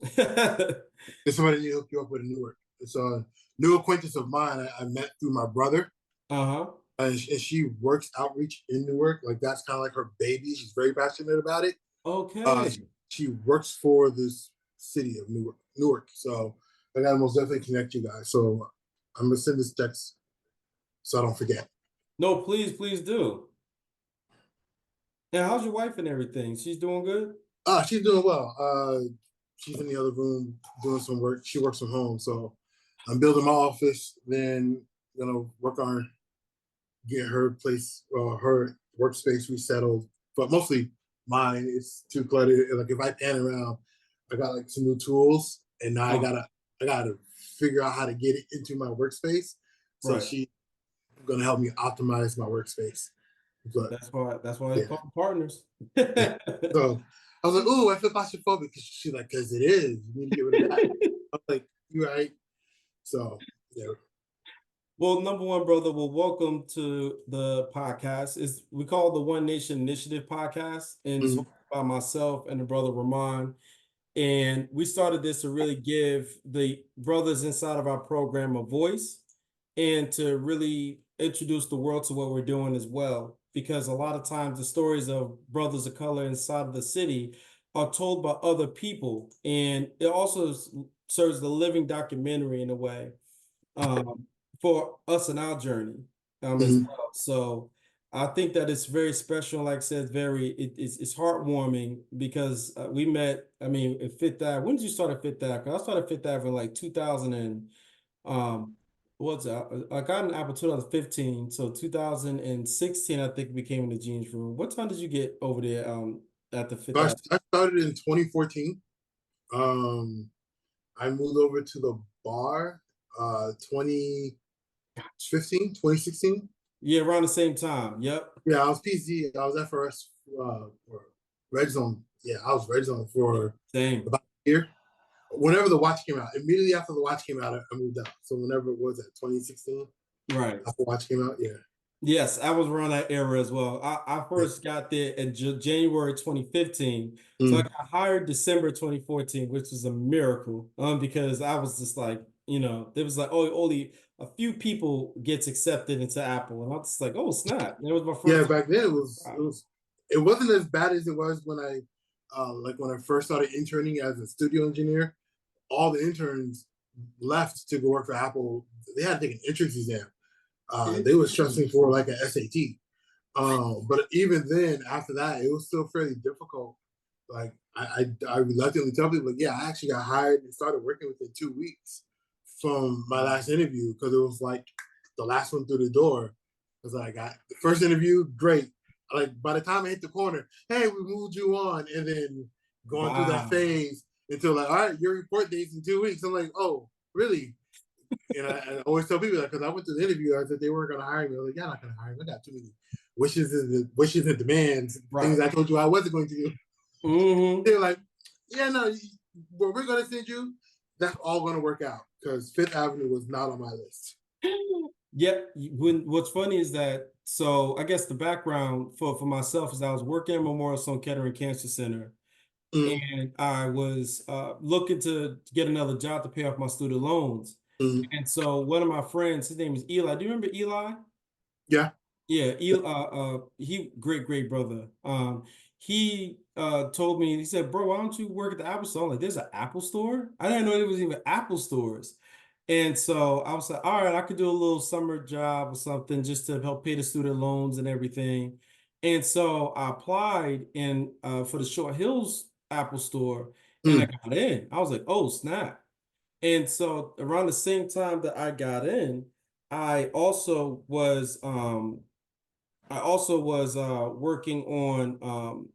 There's somebody to hook you up with in Newark. It's a new acquaintance of mine I met through my brother. Uh-huh. And she works outreach in Newark. Like that's kind of like her baby. She's very passionate about it. Uh, Okay. she works for this city of Newark. Newark. So I gotta most definitely connect you guys. So I'm gonna send this text so I don't forget. No, please, please do. And how's your wife and everything? She's doing good? She's doing well. She's in the other room doing some work. She works from home, so I'm building my office. Then gonna work on get her place, her workspace resettled, but mostly mine. It's too cluttered. Like if I pan around, I got like some new tools, and now Oh, I gotta figure out how to get it into my workspace. So right. she's gonna help me optimize my workspace. But That's why they yeah, call them partners. yeah. So I was like, "Ooh, I feel claustrophobic." Because she's like, "Because it is. You need to get rid of that." I'm like, "You right?" So yeah. Well, number one, brother, well, welcome to the podcast. We call it the One Nation Initiative podcast, and it's Mm-hmm. hosted by myself and the brother Ramon. And we started this to really give the brothers inside of our program a voice and to really introduce the world to what we're doing as well. Because a lot of times the stories of brothers of color inside of the city are told by other people. And it also serves the living documentary in a way, um, for us in our journey, as Mm-hmm. well. So I think that it's very special. Like I said, it's heartwarming because we met. I mean, at Fifth Ave. When did you start at Fifth Ave? 'Cause I started Fifth Ave in like 2000 and what's that? I got an Apple 2015, so 2016 I think we came in the jeans room. What time did you get over there at the Fifth So Ave? I started in 2014. Um, I moved over to the bar 2015, 2016. Yeah, around the same time. Yep. Yeah, I was PZ. I was FRS for Red Zone. Yeah, I was Red Zone Yeah. for Same. about a year. Whenever the watch came out, immediately after the watch came out, I moved out. So whenever it was at 2016, Right. after the watch came out, yeah. Yes, I was around that era as well. I Yeah. first got there in January 2015. So I Mm. got hired December 2014, which was a miracle. Because I was just like, there was like, oh, only a few people gets accepted into Apple. And I was just like, oh, snap. And it was my Yeah, first back then time. it wasn't as bad as it was when I like when I first started interning as a studio engineer. All the interns left to go work for Apple. They had to take an entrance exam. They were stressing for like an SAT. But even then, after that, it was still fairly difficult. Like I reluctantly tell people, like, yeah, I actually got hired and started working within 2 weeks from my last interview because it was like the last one through the door. Because I got the first interview, great. Like by the time I hit the corner, hey, we moved you on, and then going through that Wow. phase until like, all right, your report date's in 2 weeks. I'm like, oh, really? And I always tell people that because I went to the interview, I said they weren't going to hire me. I was like, you're not going to hire me. I got too many wishes and demands, things Right. I told you I wasn't going to do. Hmm. They're like, yeah, no, what we're going to send you, that's all going to work out because Fifth Avenue was not on my list. Yeah, what's funny is that, so I guess the background for myself is I was working at Memorial Sloan Kettering Cancer Center, Mm, and I was looking to get another job to pay off my student loans. mm, And so one of my friends, his name is Eli. Do you remember Eli? yeah. Yeah, Eli, he great brother. He told me, he said, "Bro, why don't you work at the Apple Store?" I'm like, there's an Apple Store? I didn't know there was even Apple stores. And so I was like, all right, I could do a little summer job or something just to help pay the student loans and everything. And so I applied in for the Short Hills Apple Store, and I Mm, got in. I was like, oh, snap. And so around the same time that I got in, I also was um I also was working on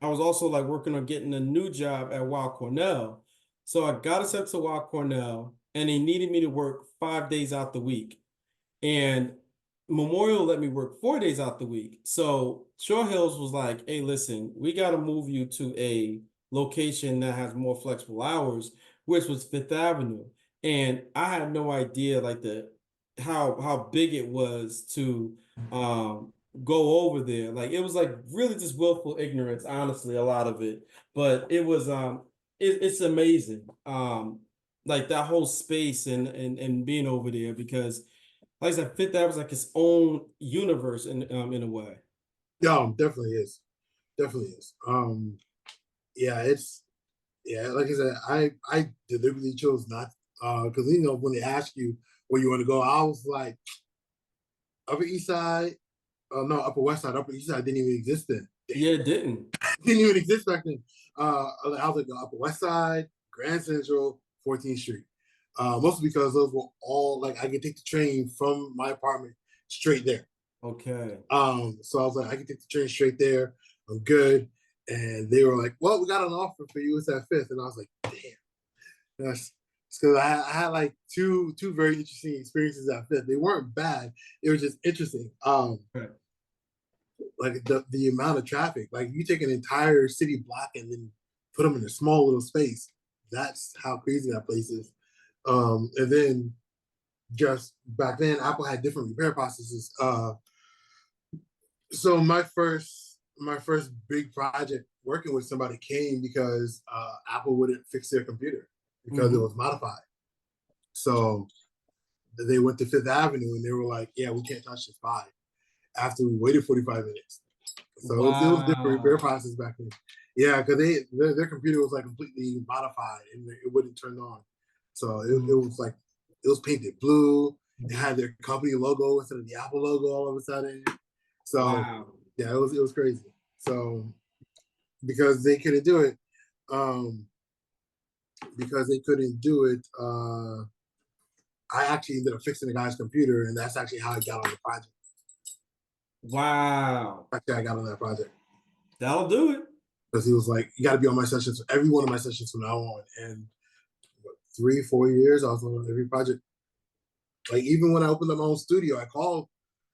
I was also like working on getting a new job at Weill Cornell. So I got accepted to Weill Cornell, and they needed me to work 5 days out the week. And Memorial let me work 4 days out the week. So Short Hills was like, hey, listen, we got to move you to a location that has more flexible hours, which was Fifth Avenue. And I had no idea like the how big it was to go over there. Like it was like really just willful ignorance, honestly, a lot of it. But it was it's amazing. Like that whole space and being over there because, like I said, Fifth Avenue is like its own universe in a way. Yeah, definitely is. Definitely is. Yeah, it's yeah. Like I said, I deliberately chose not because when they ask you where you want to go, I was like Upper East Side. Oh no, Upper West Side. Upper East Side didn't even exist then. Yeah, it didn't. Didn't even exist back then. I was like Upper West Side, Grand Central, 14th Street. Mostly because those were all like I could take the train from my apartment straight there. Okay. So I was like, I can take the train straight there. I'm good. And they were like, well, we got an offer for you. It's at Fifth. And I was like, damn. That's because I had like two very interesting experiences at Fifth. They weren't bad. It was just interesting. Right. Like the amount of traffic. Like you take an entire city block and then put them in a small little space. That's how crazy that place is. And then just back then, Apple had different repair processes. So my first big project working with somebody came because Apple wouldn't fix their computer because it was modified. So they went to Fifth Avenue and they were like, "Yeah, we can't touch this body." After we waited 45 minutes, so it was different repair Wow. process back then. Yeah, because their computer was like completely modified and it wouldn't turn on. So it Mhm. was like it was painted blue. It had their company logo instead of the Apple logo all of a sudden. So Wow. yeah, it was crazy. So because they couldn't do it, um, because they couldn't do it, I actually ended up fixing the guy's computer, and that's actually how I got on the project. Wow. Actually, I got on that project That'll do it. because he was like, "You got to be on my sessions, every one of my sessions from now on." And what, 3-4 years, I was on every project. Like even when I opened up my own studio, I called.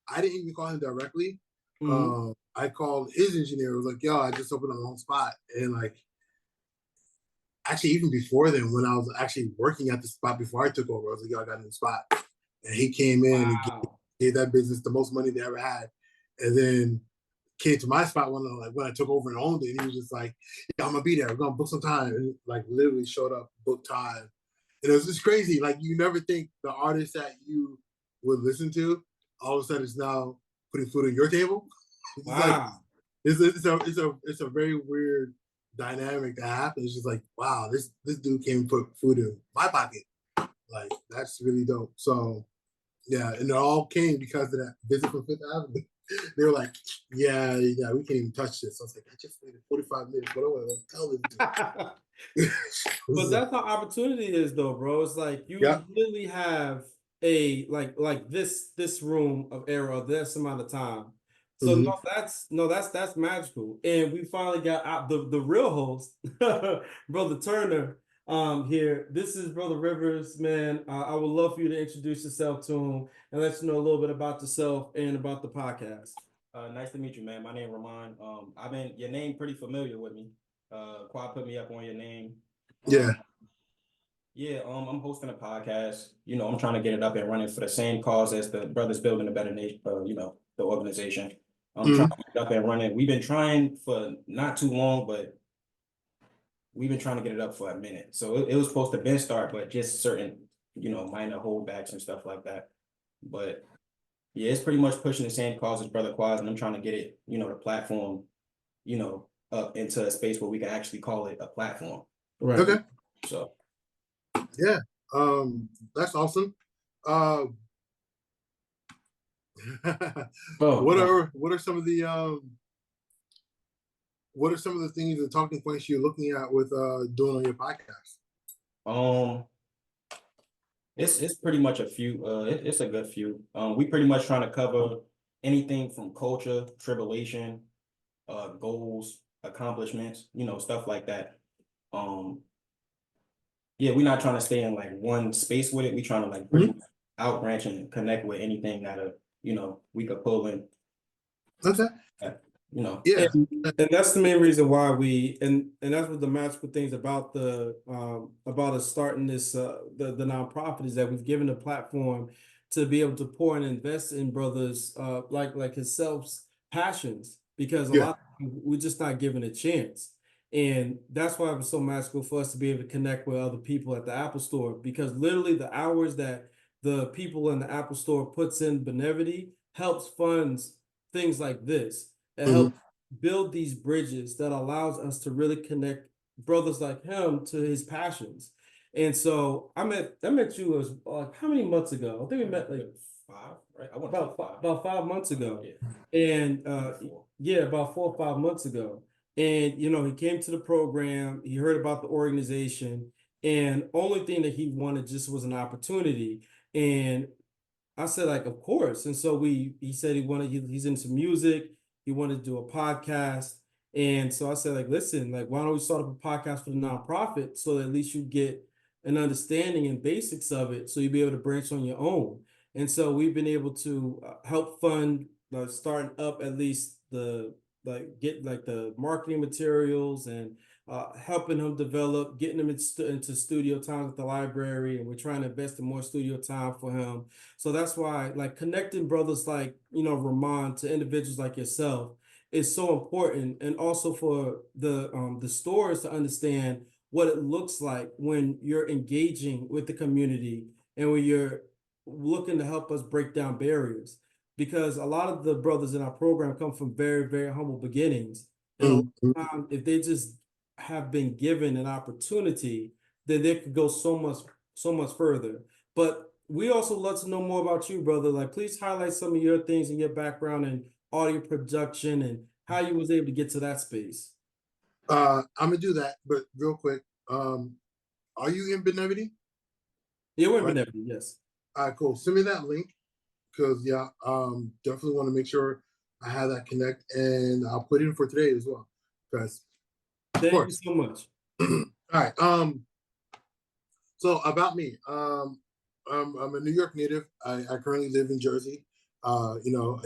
I didn't even call him directly. Mhm. I called his engineer. I was like, "Yo, I just opened up my own spot," and like actually even before then, when I was actually working at the spot before I took over, I was like, "Yo, I got a new spot," and he came in and Wow. gave that business the most money they ever had, and then came to my spot when I took over and owned it. And he was just like, "Yeah, I'm gonna be there. We're gonna book some time," and like literally showed up, booked time, and it was just crazy. Like you never think the artist that you would listen to, all of a sudden is now putting food on your table. It's like Wow. it's a very weird dynamic that happens. It's just like, wow, this dude came and put food in my pocket. Like that's really dope. So yeah, and it all came because of that visit from Fifth Avenue. They were like, yeah, we can't even touch this. I was like, I just waited 45 minutes. What do I want to tell them? But that's how opportunity is though, bro. It's like Yeah. you literally have a like this room of error this amount of time. So Mm-hmm. that's magical. And we finally got out the real host, Brother Turner. Here. This is Brother Rivers, man. I would love for you to introduce yourself to him and let you know a little bit about yourself and about the podcast. Nice to meet you, man. My name Ramon. I've been your name pretty familiar with me. Quad put me up on your name. Yeah. Yeah, I'm hosting a podcast. I'm trying to get it up and running for the same cause as the Brothers Building a Better Nation, the organization. I'm trying Mm-hmm. to get it up and running. We've been trying for not too long, but we've been trying to get it up for a minute. So it was supposed to been start, but just certain, minor holdbacks and stuff like that. But yeah, it's pretty much pushing the same cause as Brother Quaz, and I'm trying to get it, the platform, up into a space where we can actually call it a platform. Right. Okay. So Yeah. That's awesome. Uh, Oh, what are some of the things and talking points you're looking at with doing on your podcast? um it's pretty much a few it's a good few. We pretty much trying to cover anything from culture, tribulation, goals, accomplishments, stuff like that. Um yeah, we're not trying to stay in like one space with it. We trying to like pretty Mhm. much out branch and connect with anything that we could pull in, Okay. uh, you know. Yeah. and that's the main reason why and that's what the magical things about us starting this the nonprofit is that we've given a platform to be able to pour and invest in brothers like himself's passions because a Yeah. lot of we're just not given a chance. And that's why it was so magical for us to be able to connect with other people at the Apple Store, because literally the hours that the people in the Apple Store puts in Benevity helps funds things like this. It Mhm. helps build these bridges that allows us to really connect brothers like him to his passions. And so I met you as like how many months ago? I think we met like 5, right? I want about 5 months ago. Yeah. And Four. yeah, about 4 or 5 months ago. And he came to the program, he heard about the organization, and only thing that he wanted just was an opportunity. And I said, like, of course. And so he said he's into music, he wanted to do a podcast. And so I said, like, listen, like, why don't we start up a podcast for the nonprofit so that at least you get an understanding and basics of it so you'll be able to branch on your own. And so we've been able to help fund starting up at least the like get like the marketing materials and helping him develop, getting him into studio time at the library, and we're trying to invest in more studio time for him. So that's why, like, connecting brothers like, Ramon to individuals like yourself is so important. And also for the stores to understand what it looks like when you're engaging with the community and when you're looking to help us break down barriers. Because a lot of the brothers in our program come from very, very humble beginnings. And a lot Mhm. of times, if they just have been given an opportunity, then they could go so much further. But we also love to know more about you, brother. Like, please highlight some of your things in your background and audio production and how you was able to get to that space. I'm gonna do that, but real quick. Um, are you in Benevity? Yeah, we're in Right. Benevity, yes. All right, cool. Send me that link because yeah, definitely want to make sure I have that connect, and I'll put in for today as well. Guys, of Thank you course. so much. All right. So about me, I'm a New York native. I currently live in Jersey. I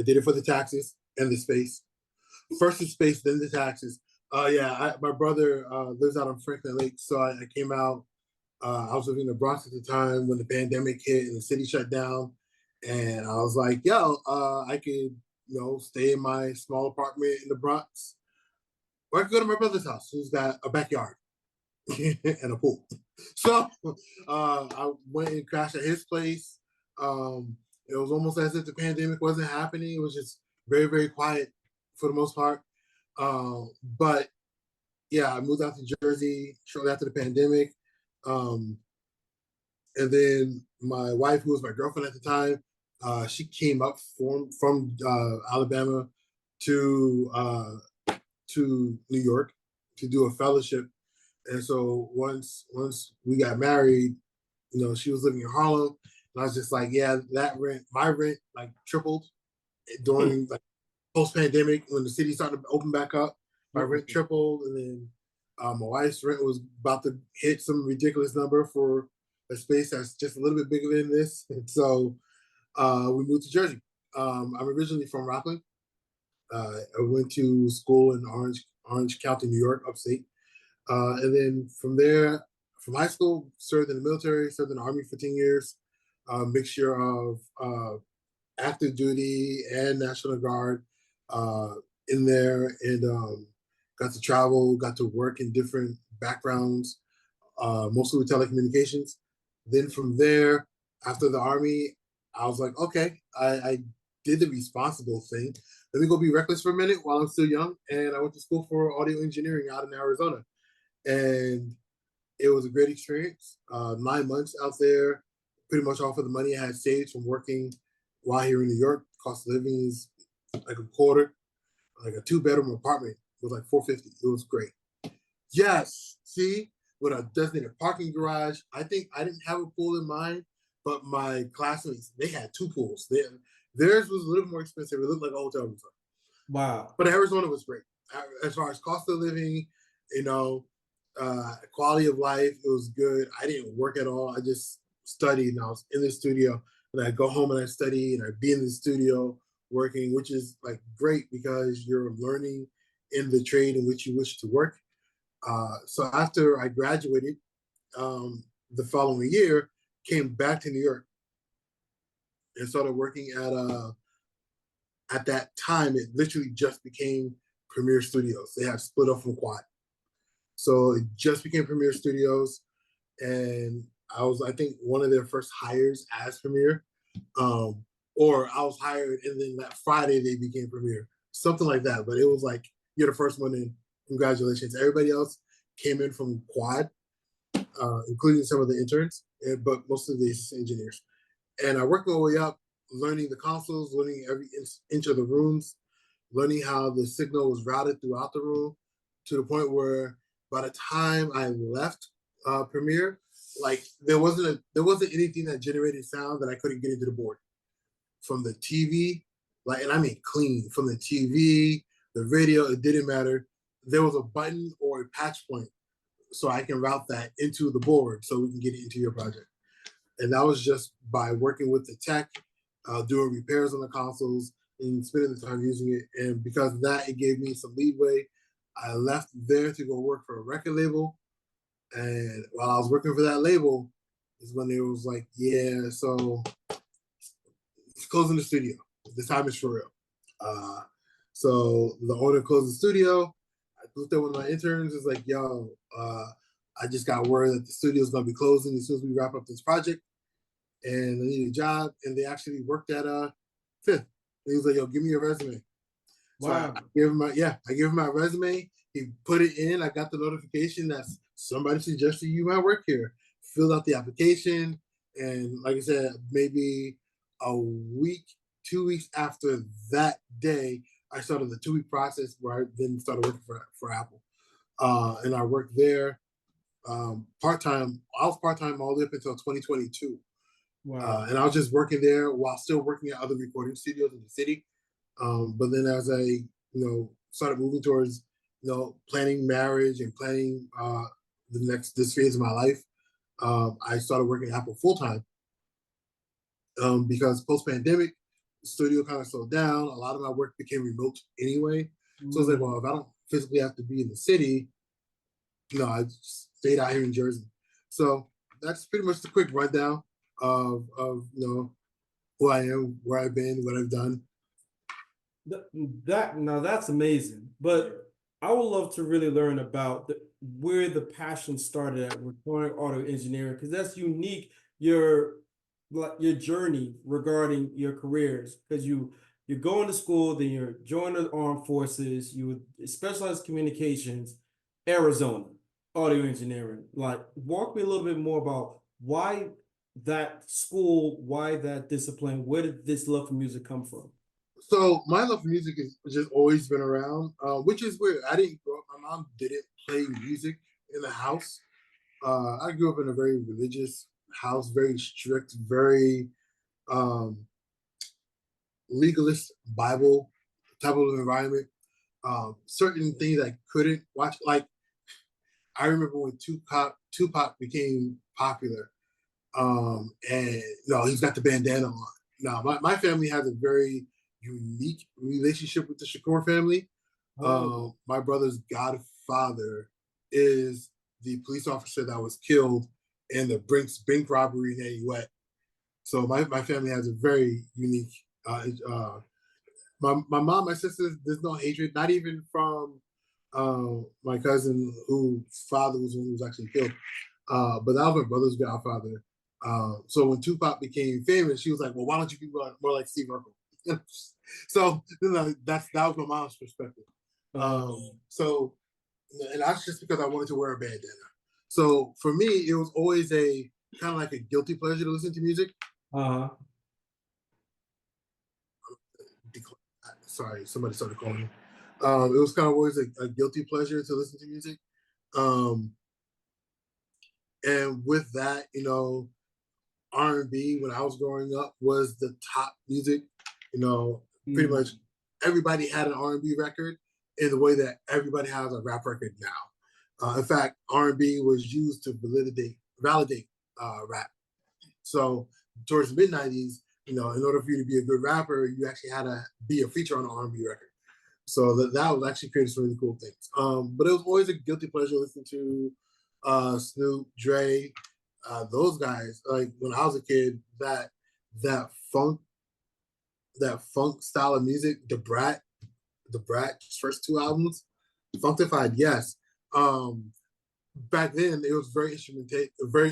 did it for the taxes and the space. First the space, then the taxes. Yeah, my brother lives out on Franklin Lake, so I came out. I was living in the Bronx at the time when the pandemic hit and the city shut down, and I was like, "Yo, I could, stay in my small apartment in the Bronx, or I could go to my brother's house, who's got a backyard and a pool." So I went and crashed at his place. It was almost as if the pandemic wasn't happening. It was just very, very quiet for the most part. But yeah, I moved out to Jersey shortly after the pandemic. Um, and then my wife, who was my girlfriend at the time, she came up from Alabama to New York to do a fellowship. And so once we got married, she was living in Harlem, and I was just like, yeah, my rent like tripled Hmm. during like post pandemic when the city started to open back up. My rent Mhm. tripled, and then my wife's rent was about to hit some ridiculous number for a space that's just a little bit bigger than this. And so we moved to Jersey. I'm originally from Rockland. I went to school in Orange County, New York, upstate. And then from there, from high school, served in the military, served in the Army for 10 years, a mixture of active duty and National Guard uh, in there, and got to travel, got to work in different backgrounds, mostly with telecommunications. Then from there, after the Army, I was like, okay, I did the responsible thing. Let me go be reckless for a minute while I'm still young. And I went to school for audio engineering out in Arizona. And it was a great experience. 9 months out there, pretty much off of the money I had saved from working while here in New York. Cost of living is like a quarter, like a 2 bedroom apartment was like 450. It was great. Yes, see, with a designated parking garage. I think I didn't have a pool in mind, but my classmates they had 2 pools. Theirs was a little more expensive. It looked like a hotel resort, Wow. but Arizona was great as far as cost of living. Quality of life. It was good. I didn't work at all. I just studied, and I was in the studio. And I go home and I study, and I'd be in the studio working, which is like great because you're learning in the trade in which you wish to work. So after I graduated, the following year, came back to New York and started working at that time. It literally just became Premier Studios. They have split up from Quad. So it just became Premiere Studios, and I was, I think, one of their first hires as Premiere. Um, or I was hired, and then that Friday they became Premiere, something like that. But it was like, you're the first one in. Congratulations. Everybody else came in from Quad, including some of the interns, but most of the engineers. And I worked my way up, learning the consoles, learning every inch of the rooms, learning how the signal was routed throughout the room, to the point where by the time I left Premiere, like there wasn't anything that generated sound that I couldn't get into the board from the TV, like, and I mean clean from the TV, the radio. It didn't matter. There was a button or a patch point, so I can route that into the board so we can get it into your project. And that was just by working with the tech, doing repairs on the consoles, and spending the time using it. And because of that, it gave me some leeway. I left there to go work for a record label. And while I was working for that label, is when it was like, yeah, so it's closing the studio. This time is for real. So the owner closed the studio. I looked at one of my interns. It's like, yo, I just got word that the studio is going to be closing as soon as we wrap up this project, and I need a job. And they actually worked at Fifth. And he was like, yo, give me your resume. So Wow. I gave him my resume. He put it in. I got the notification that somebody suggested you might work here. Filled out the application, and like I said, maybe a week, 2 weeks after that day, I started the 2-week process where I then started working for Apple. And I worked there part time. I was part time all the way up until 2022. Wow. And I was just working there while still working at other recording studios in the city. But then as I, started moving towards, planning marriage and planning this phase of my life, I started working at Apple full time. Because post pandemic, the studio kind of slowed down. A lot of my work became remote anyway. So I was like, well, if I don't physically have to be in the city, I just stayed out here in Jersey. So that's pretty much the quick rundown of who I am, where I've been, what I've done. That's amazing. But I would love to really learn about where the passion started at recording audio engineering, because that's unique. Your journey regarding your careers, because you're going to school, then you're joining the armed forces, you specialize communications, Arizona, audio engineering. Like, walk me a little bit more about why that school, why that discipline, where did this love for music come from? So my love for music has just always been around, which is weird. I didn't grow up. My mom didn't play music in the house. I grew up in a very religious house, very strict, very legalist Bible type of environment. Certain things I couldn't watch. Like, I remember when Tupac became popular, and he's got the bandana on. Now, my family has a very unique relationship with the Shakur family. My brother's godfather is the police officer that was killed in the Bank robbery in Eddie. So my family has a very unique. My mom, my sisters, there's no hatred, not even from my cousin whose father was the one who was actually killed. But that was my brother's godfather. So when Tupac became famous, she was like, "Well, why don't you be more like Steve Urkel?" So that was my mom's perspective. So, and that's just because I wanted to wear a bandana. So for me, it was always a kind of like a guilty pleasure to listen to music. Sorry, somebody started calling me. It was kind of always a guilty pleasure to listen to music. And with that, R&B when I was growing up was the top music. Pretty much everybody had an R&B record in the way that everybody has a rap record now. In fact, R&B was used to validate rap. So towards the mid 90s, in order for you to be a good rapper, you actually had to be a feature on an R&B record. So that was actually created some really cool things. But it was always a guilty pleasure listening to Snoop, Dre, those guys. Like when I was a kid, that funk style of music, the Brat's first 2 albums, Funkified, yes. back then it was very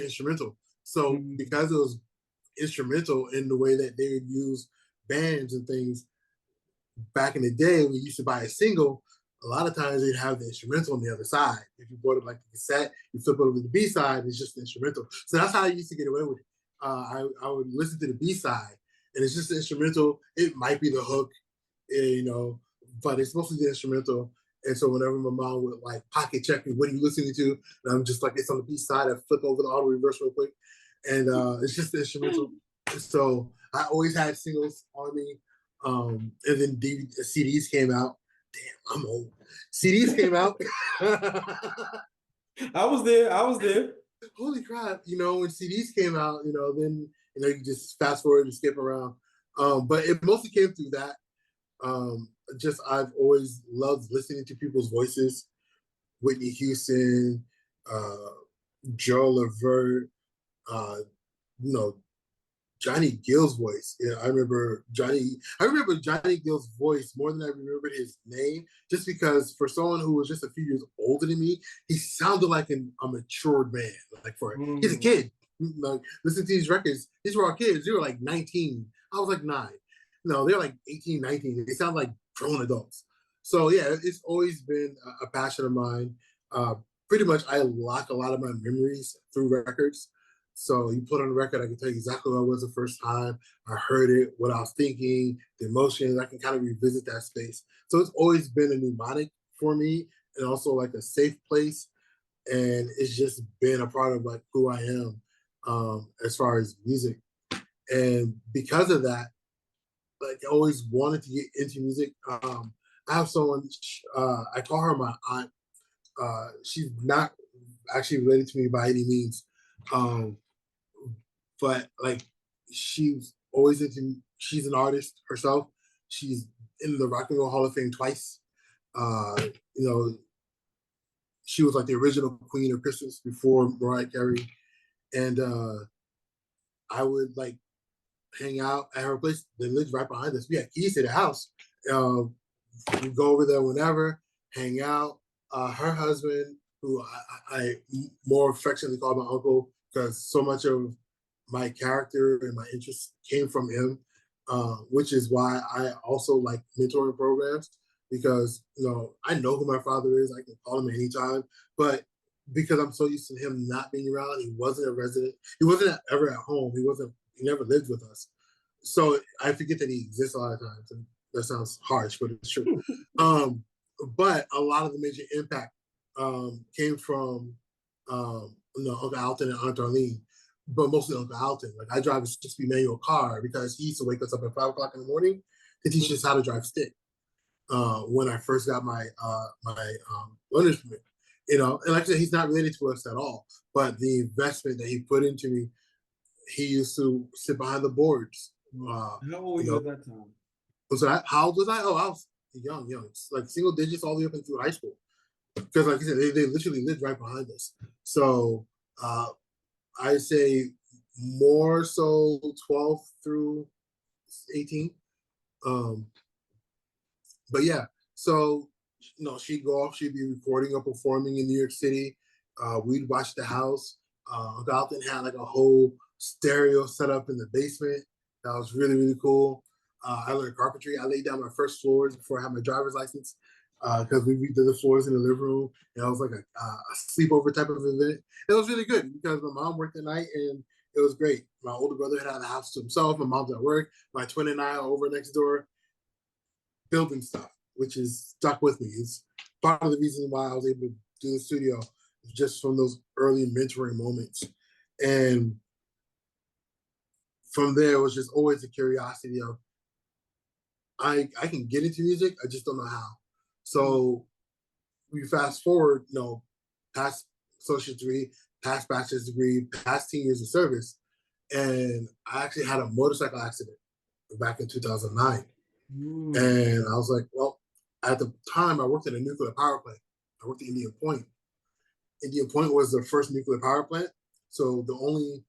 instrumental. So Mhm. because it was instrumental in the way that they would use bands and things back in the day, when you used to buy a single, a lot of times they'd have the instrumental on the other side. If you bought it like the cassette, you flip it over to the B side, it's just the instrumental. So that's how I used to get away with it. I would listen to the B side, and it's just the instrumental. It might be the hook, you know, but it's mostly the instrumental. And so whenever my mom would like pocket check me, what are you listening to? And I'm just like, it's on the B side. I flip over the auto reverse real quick, and it's just the instrumental. So I always had singles on me. And then CDs came out. Damn, I'm old. CDs came out. I was there. I was there. Holy crap! You know, when CDs came out, then you just fast forward and skip around. But it mostly came through that. Just I've always loved listening to people's voices. Whitney Houston, uh, Joe Levert, uh, you know, Johnny Gill's voice. Yeah, I remember Johnny Gill's voice more than I remembered his name, just because for someone who was just a few years older than me, he sounded like a matured man. He's a kid. Like listen to these records. These were our kids. They were like 19. I was like 9. No, they're like 18, 19. They sound like grown adults. So yeah, it's always been a passion of mine. Uh, Pretty much, I lock a lot of my memories through records. So you put on a record, I can tell you exactly where I was the first time I heard it, what I was thinking, the emotions. I can kind of revisit that space. So it's always been a mnemonic for me, and also like a safe place. And it's just been a part of like who I am, as far as music. And because of that, like I always wanted to get into music. I have someone, I call her my aunt. She's not actually related to me by any means. Um, but like she's always into, she's an artist herself. She's in the Rock and Roll Hall of Fame twice. You know, she was like the original Queen of Christmas before Mariah Carey. And I would like hang out at her place. They lived right behind us. We had keys to the house. We go over there whenever, hang out. Her husband, who I more affectionately call my uncle, because so much of my character and my interests came from him, which is why I also like mentoring programs, because I know who my father is. I can call him anytime, but because I'm so used to him not being around, he wasn't a resident. He wasn't ever at home. He wasn't. He never lived with us, so I forget that he exists a lot of times. And that sounds harsh, but it's true. But a lot of the major impact came from Uncle Alton and Aunt Arlene, but mostly Uncle Alton. Like I drive a 6-speed manual car because he used to wake us up at 5 o'clock in the morning to teach us how to drive stick. When I first got my learner's permit, and like I said, he's not related to us at all. But the investment that he put into me, he used to sit behind the boards. How old were you at that time? So how old was I? Oh, I was young, like single digits all the way up into high school. Because like I said, they literally lived right behind us. So I say more so 12 through 18. But yeah, so she'd go off, she'd be recording or performing in New York City. We'd watch the house. Dalton had like a whole stereo set up in the basement. That was really, really cool. I learned carpentry. I laid down my first floors before I had my driver's license, because we redid the floors in the living room. And it was like a sleepover type of event. It was really good because my mom worked at night, and it was great. My older brother had the house to himself. My mom's at work. My twin and I are over next door building stuff, which is stuck with me. It's part of the reason why I was able to do the studio, just from those early mentoring moments. And from there, it was just always a curiosity of, I can get into music, I just don't know how. So we fast forward, past associate degree, past bachelor's degree, past 10 years of service, and I actually had a motorcycle accident back in 2009. And I was like, well, at the time I worked at a nuclear power plant. I worked at Indian Point. Indian Point was the first nuclear power plant. So the only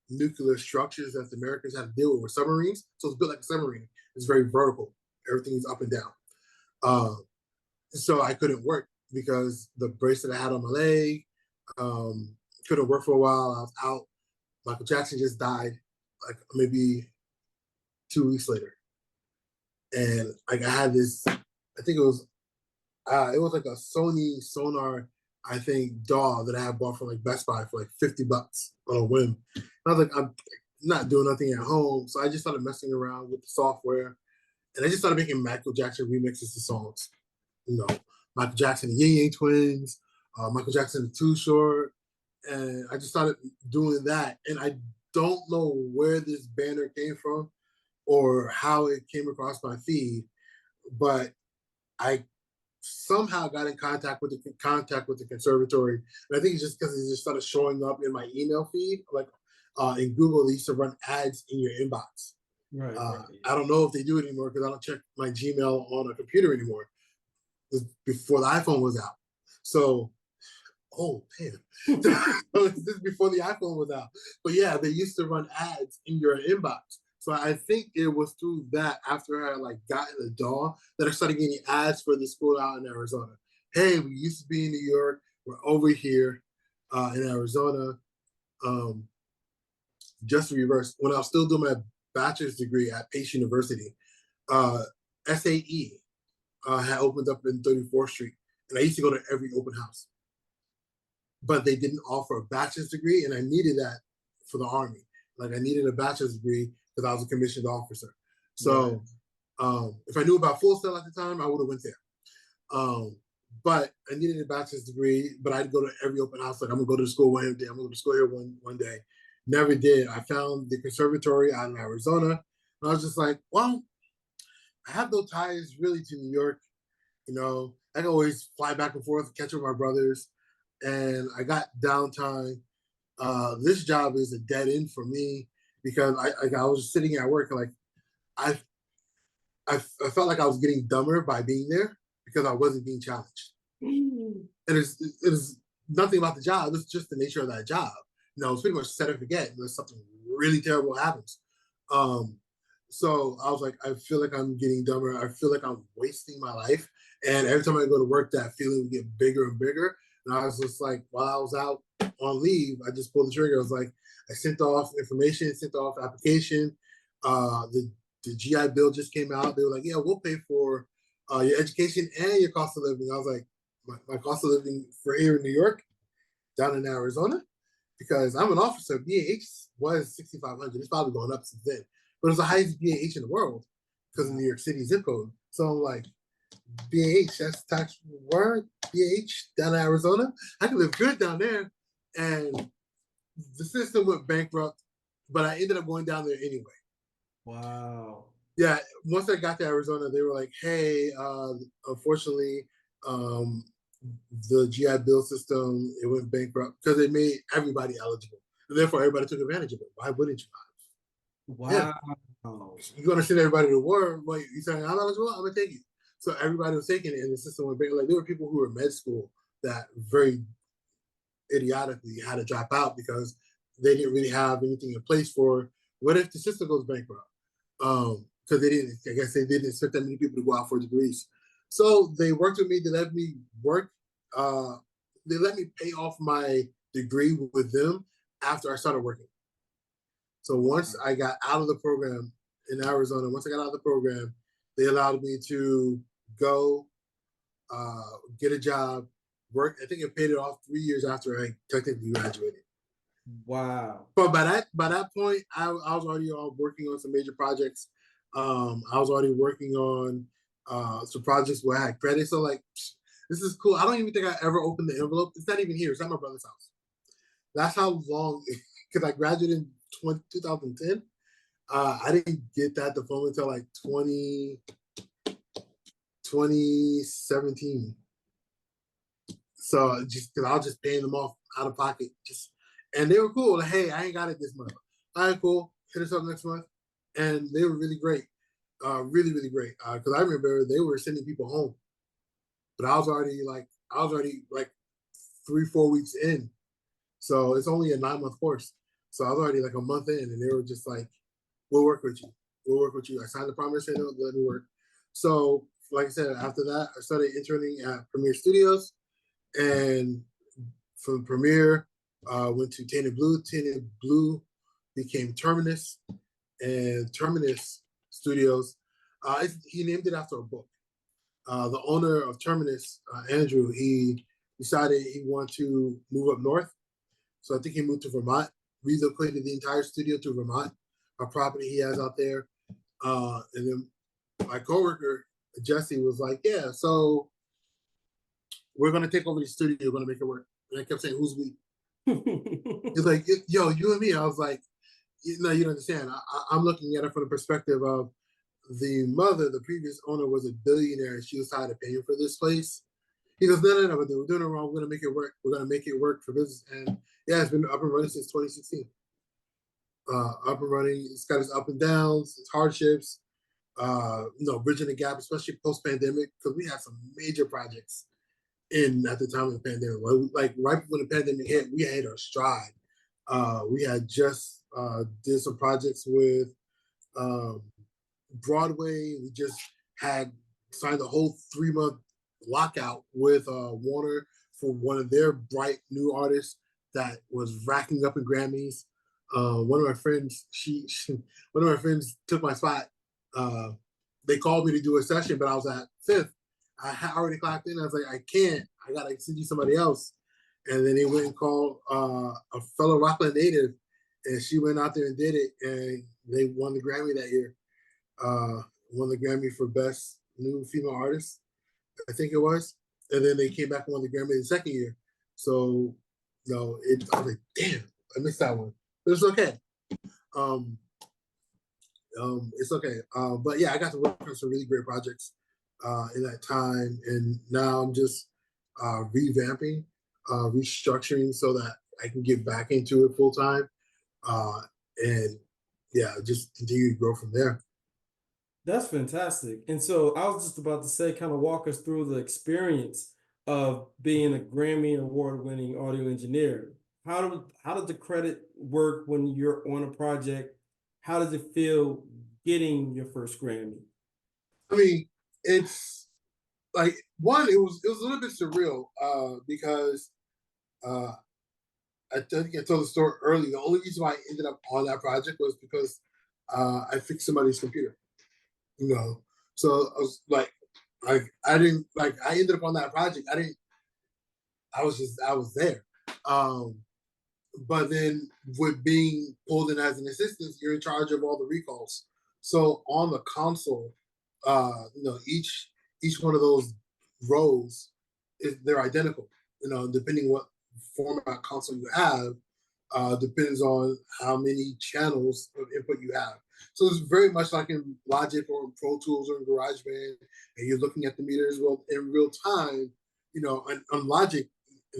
nuclear structures that the Americans had to deal with were submarines. So it's built like a submarine. It's very vertical. Everything's up and down. So I couldn't work because the brace that I had on my leg, Couldn't work for a while. I was out. Michael Jackson just died, like maybe 2 weeks later, and like I had this. I think it was like a Sony Sonar, I think, DAW that I had bought from like Best Buy for like $50 on a whim. And I was like, I'm not doing nothing at home, so I just started messing around with the software, and I just started making Michael Jackson remixes to songs. You know, Michael Jackson, the Ying Yang Twins, Michael Jackson, the Too Short, and I just started doing that. And I don't know where this banner came from or how it came across my feed, but I somehow got in contact with the conservatory. And I think it's just because it just started showing up in my email feed. Like in Google, they used to run ads in your inbox. Right. I don't know if they do it anymore because I don't check my Gmail on a computer anymore. Before the iPhone was out. So, oh damn. This is before the iPhone was out. But yeah, they used to run ads in your inbox. So I think it was through that, after I like got in the DAW, that I started getting ads for the school out in Arizona. Hey, we used to be in New York. We're over here in Arizona. Just to reverse, when I was still doing my bachelor's degree at Pace University, SAE had opened up in 34th Street, and I used to go to every open house. But they didn't offer a bachelor's degree, and I needed that for the Army. Like I needed a bachelor's degree because I was a commissioned officer. So if I knew about Full Sail at the time, I would have went there. But I needed a bachelor's degree, but I'd go to every open house. Like I'm gonna go to the school one day. I'm gonna go to school here one day. Never did. I found the conservatory out in Arizona, and I was just like, well, I have no ties really to New York. You know, I can always fly back and forth, catch up with my brothers. And I got downtime. This job is a dead end for me because I was sitting at work and like I I felt like I was getting dumber by being there because I wasn't being challenged. And it's nothing about the job. It's just the nature of that job. You know, it's pretty much set and forget unless something really terrible happens. So I was like, I feel like I'm getting dumber. I feel like I'm wasting my life. And every time I go to work, that feeling would get bigger and bigger. And I was just like, while I was out on leave, I just pulled the trigger. I was like, I sent off information, sent off application. The GI Bill just came out. They were like, yeah, we'll pay for your education and your cost of living. I was like, my cost of living for here in New York, down in Arizona, because I'm an officer. BAH was 6,500. It's probably going up since then. But it's the highest BAH in the world because of New York City zip code. So I'm like, BAH, that's tax word. BAH down in Arizona. I can live good down there. And the system went bankrupt, but I ended up going down there anyway. Wow. Yeah, once I got to Arizona, they were like, hey, unfortunately, the GI Bill system, it went bankrupt because they made everybody eligible. And therefore, everybody took advantage of it. Why wouldn't you? Wow. Yeah. You're going to send everybody to war. Wait, you saying I'm eligible? I'm going to take you. So everybody was taking it, and the system went bankrupt. Like, there were people who were in med school that very idiotically had to drop out because they didn't really have anything in place for what if the system goes bankrupt? Because I guess they didn't expect that many people to go out for degrees. So they worked with me. They let me work. They let me pay off my degree with them after I started working. So once I got out of the program in Arizona, once I got out of the program, they allowed me to go get a job, work. I think it paid it off 3 years after I technically graduated. Wow. But by that point, I was already working on some major projects. I was already working on some projects where I had credit. So like, this is cool. I don't even think I ever opened the envelope. It's not even here. It's at my brother's house. That's how long, because I graduated in 2010. I didn't get that diploma until like 2017. So just because I was just paying them off out of pocket, and they were cool. Like, hey, I ain't got it this month. All right, cool. Hit us up next month. And they were really great. Really, really great. Because I remember they were sending people home. But I was already like 3-4 weeks in. So it's only a 9-month course. So I was already like a month in, and they were just like, we'll work with you. We'll work with you. I signed the promissory note, let me work. So, like I said, after that, I started interning at Premier Studios. And from Premiere, went to Tainted Blue. Tainted Blue became Terminus, and Terminus Studios, he named it after a book. The owner of Terminus, Andrew, he decided he wanted to move up north. So I think he moved to Vermont, relocated the entire studio to Vermont, a property he has out there. And then my coworker, Jesse, was like, yeah, so we're going to take over the studio. We're going to make it work. And I kept saying, who's we? He's like, yo, you and me. I was like, no, you don't understand. I'm looking at it from the perspective of the mother, the previous owner, was a billionaire, and she was tired of paying for this place. He goes, no, we're doing it wrong. We're going to make it work. We're going to make it work for business. And yeah, it's been up and running since 2016. Up and running. It's got its up and downs, its hardships, bridging the gap, especially post-pandemic, because we had some major projects at the time of the pandemic. Like right when the pandemic hit, we had our stride. We had just did some projects with Broadway. We just had signed a whole 3-month lockout with Warner for one of their bright new artists that was racking up in Grammys. One of my friends, one of my friends took my spot. They called me to do a session, but I was at fifth. I had already clocked in. I was like, I can't. I gotta send you somebody else. And then they went and called a fellow Rockland native, and she went out there and did it, and they won the Grammy that year. Won the Grammy for Best New Female Artist, I think it was. And then they came back and won the Grammy the second year. So, I was like, damn, I missed that one. But it's okay. It's okay. But yeah, I got to work on some really great projects in that time. And now I'm just revamping, restructuring so that I can get back into it full time. And yeah, just continue to grow from there. That's fantastic. And so I was just about to say, kind of walk us through the experience of being a Grammy award-winning audio engineer. How did the credit work when you're on a project? How does it feel getting your first Grammy? I mean, it's like it was a little bit surreal because I think I told the story early. The only reason why I ended up on that project was because I fixed somebody's computer. So I was like I didn't like I ended up on that project. I was there. But then with being pulled in as an assistant, you're in charge of all the recalls. So on the console, each one of those rows they're identical. Depending what format console you have, depends on how many channels of input you have. So it's very much like in Logic or in Pro Tools or in GarageBand, and you're looking at the meters in real time. On Logic,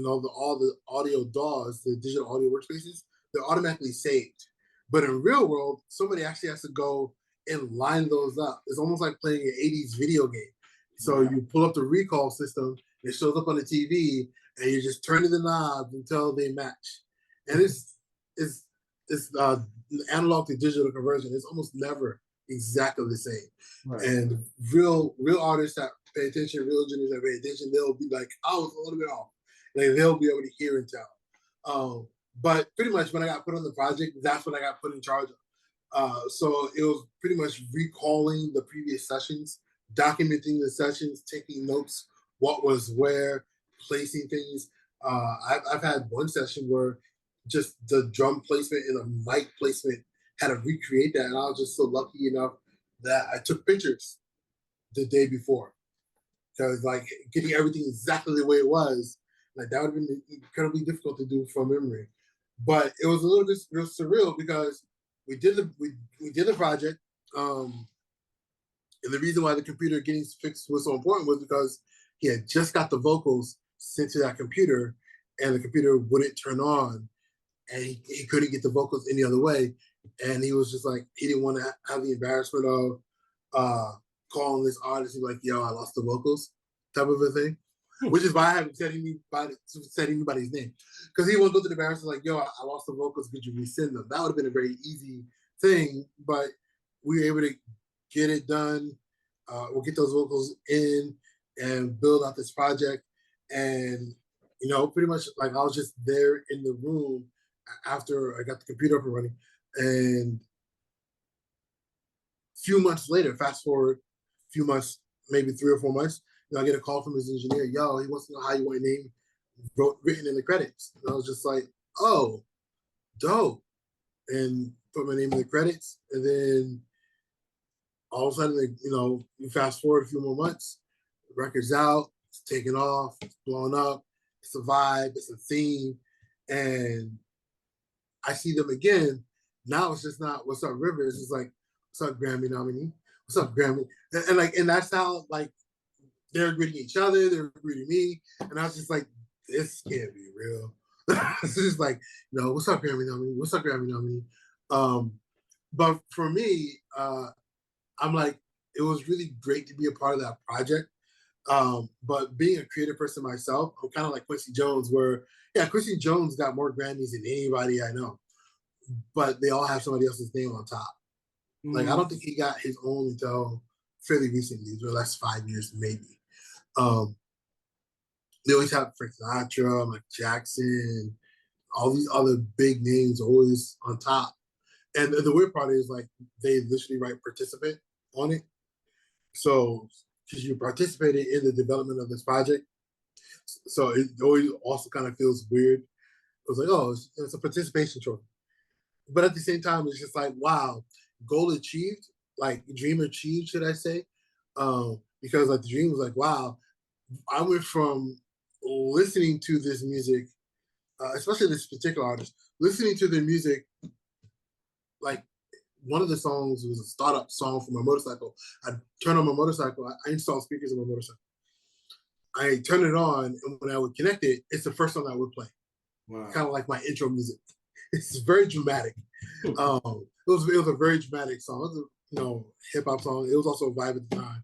all the audio DAWs, the digital audio workspaces, they're automatically saved. But in real world, somebody actually has to go and line those up. It's almost like playing an 80s video game. So you pull up the recall system, it shows up on the TV, and you're just turning the knobs until they match. And it's analog to digital conversion. It's almost never exactly the same. Right. And real artists that pay attention, real engineers that pay attention, they'll be like, oh, it's a little bit off. Like they'll be able to hear and tell. But pretty much when I got put on the project, that's when I got put in charge of. So it was pretty much recalling the previous sessions, documenting the sessions, taking notes, what was where, placing things. I've had one session where just the drum placement and the mic placement had to recreate that, and I was just so lucky enough that I took pictures the day before, because like getting everything exactly the way it was, like that would have been incredibly difficult to do from memory. But it was a little bit real surreal because we did the project, and the reason why the computer getting fixed was so important was because he had just got the vocals sent to that computer, and the computer wouldn't turn on, and he couldn't get the vocals any other way, and he was just like he didn't want to have the embarrassment of calling this artist and like, yo, I lost the vocals, type of a thing. Which is why I haven't said anybody's name, because he won't go to the embarrassment like, yo, I lost the vocals, could you resend them? That would have been a very easy thing, but we were able to get it done. We'll get those vocals in and build out this project, and You know, pretty much like I was just there in the room after I got the computer up and running. And a few months later, fast forward a few months, maybe 3 or 4 months, you know, I get a call from his engineer. Yo, he wants to know how you want your name written in the credits. And I was just like, oh, dope. And put my name in the credits. And then all of a sudden, you know, you fast forward a few more months, the record's out, it's taking off, it's blowing up, it's a vibe, it's a theme. And I see them again. Now it's just not what's up, River. It's just like, what's up, Grammy nominee? What's up, Grammy? And like, and that's how like they're greeting each other, they're greeting me. And I was just like, this can't be real. It's just like, you know, what's up, Grammy nominee? What's up, Grammy nominee? But for me, I'm like, it was really great to be a part of that project. But being a creative person myself, I'm kind of like Quincy Jones, where yeah, Quincy Jones got more Grammys than anybody I know, but they all have somebody else's name on top. Like I don't think he got his own until fairly recently, the last 5 years maybe. They always have Frank Sinatra, Mike Jackson, all these other big names always on top. And the weird part is like they literally write participant on it. So because you participated in the development of this project, so it always also kind of feels weird. It was like, oh, it's a participation trophy. But at the same time, it's just like, wow, goal achieved, like dream achieved, should I say? Because like the dream was like, wow, I went from listening to this music, especially this particular artist, listening to their music, like one of the songs was a startup song for my motorcycle. I turn on my motorcycle, I install speakers in my motorcycle. I turn it on, and when I would connect it, it's the first song I would play. Wow. Kind of like my intro music. It's very dramatic. It was a very dramatic song. It was a, you know, hip hop song. It was also a vibe at the time.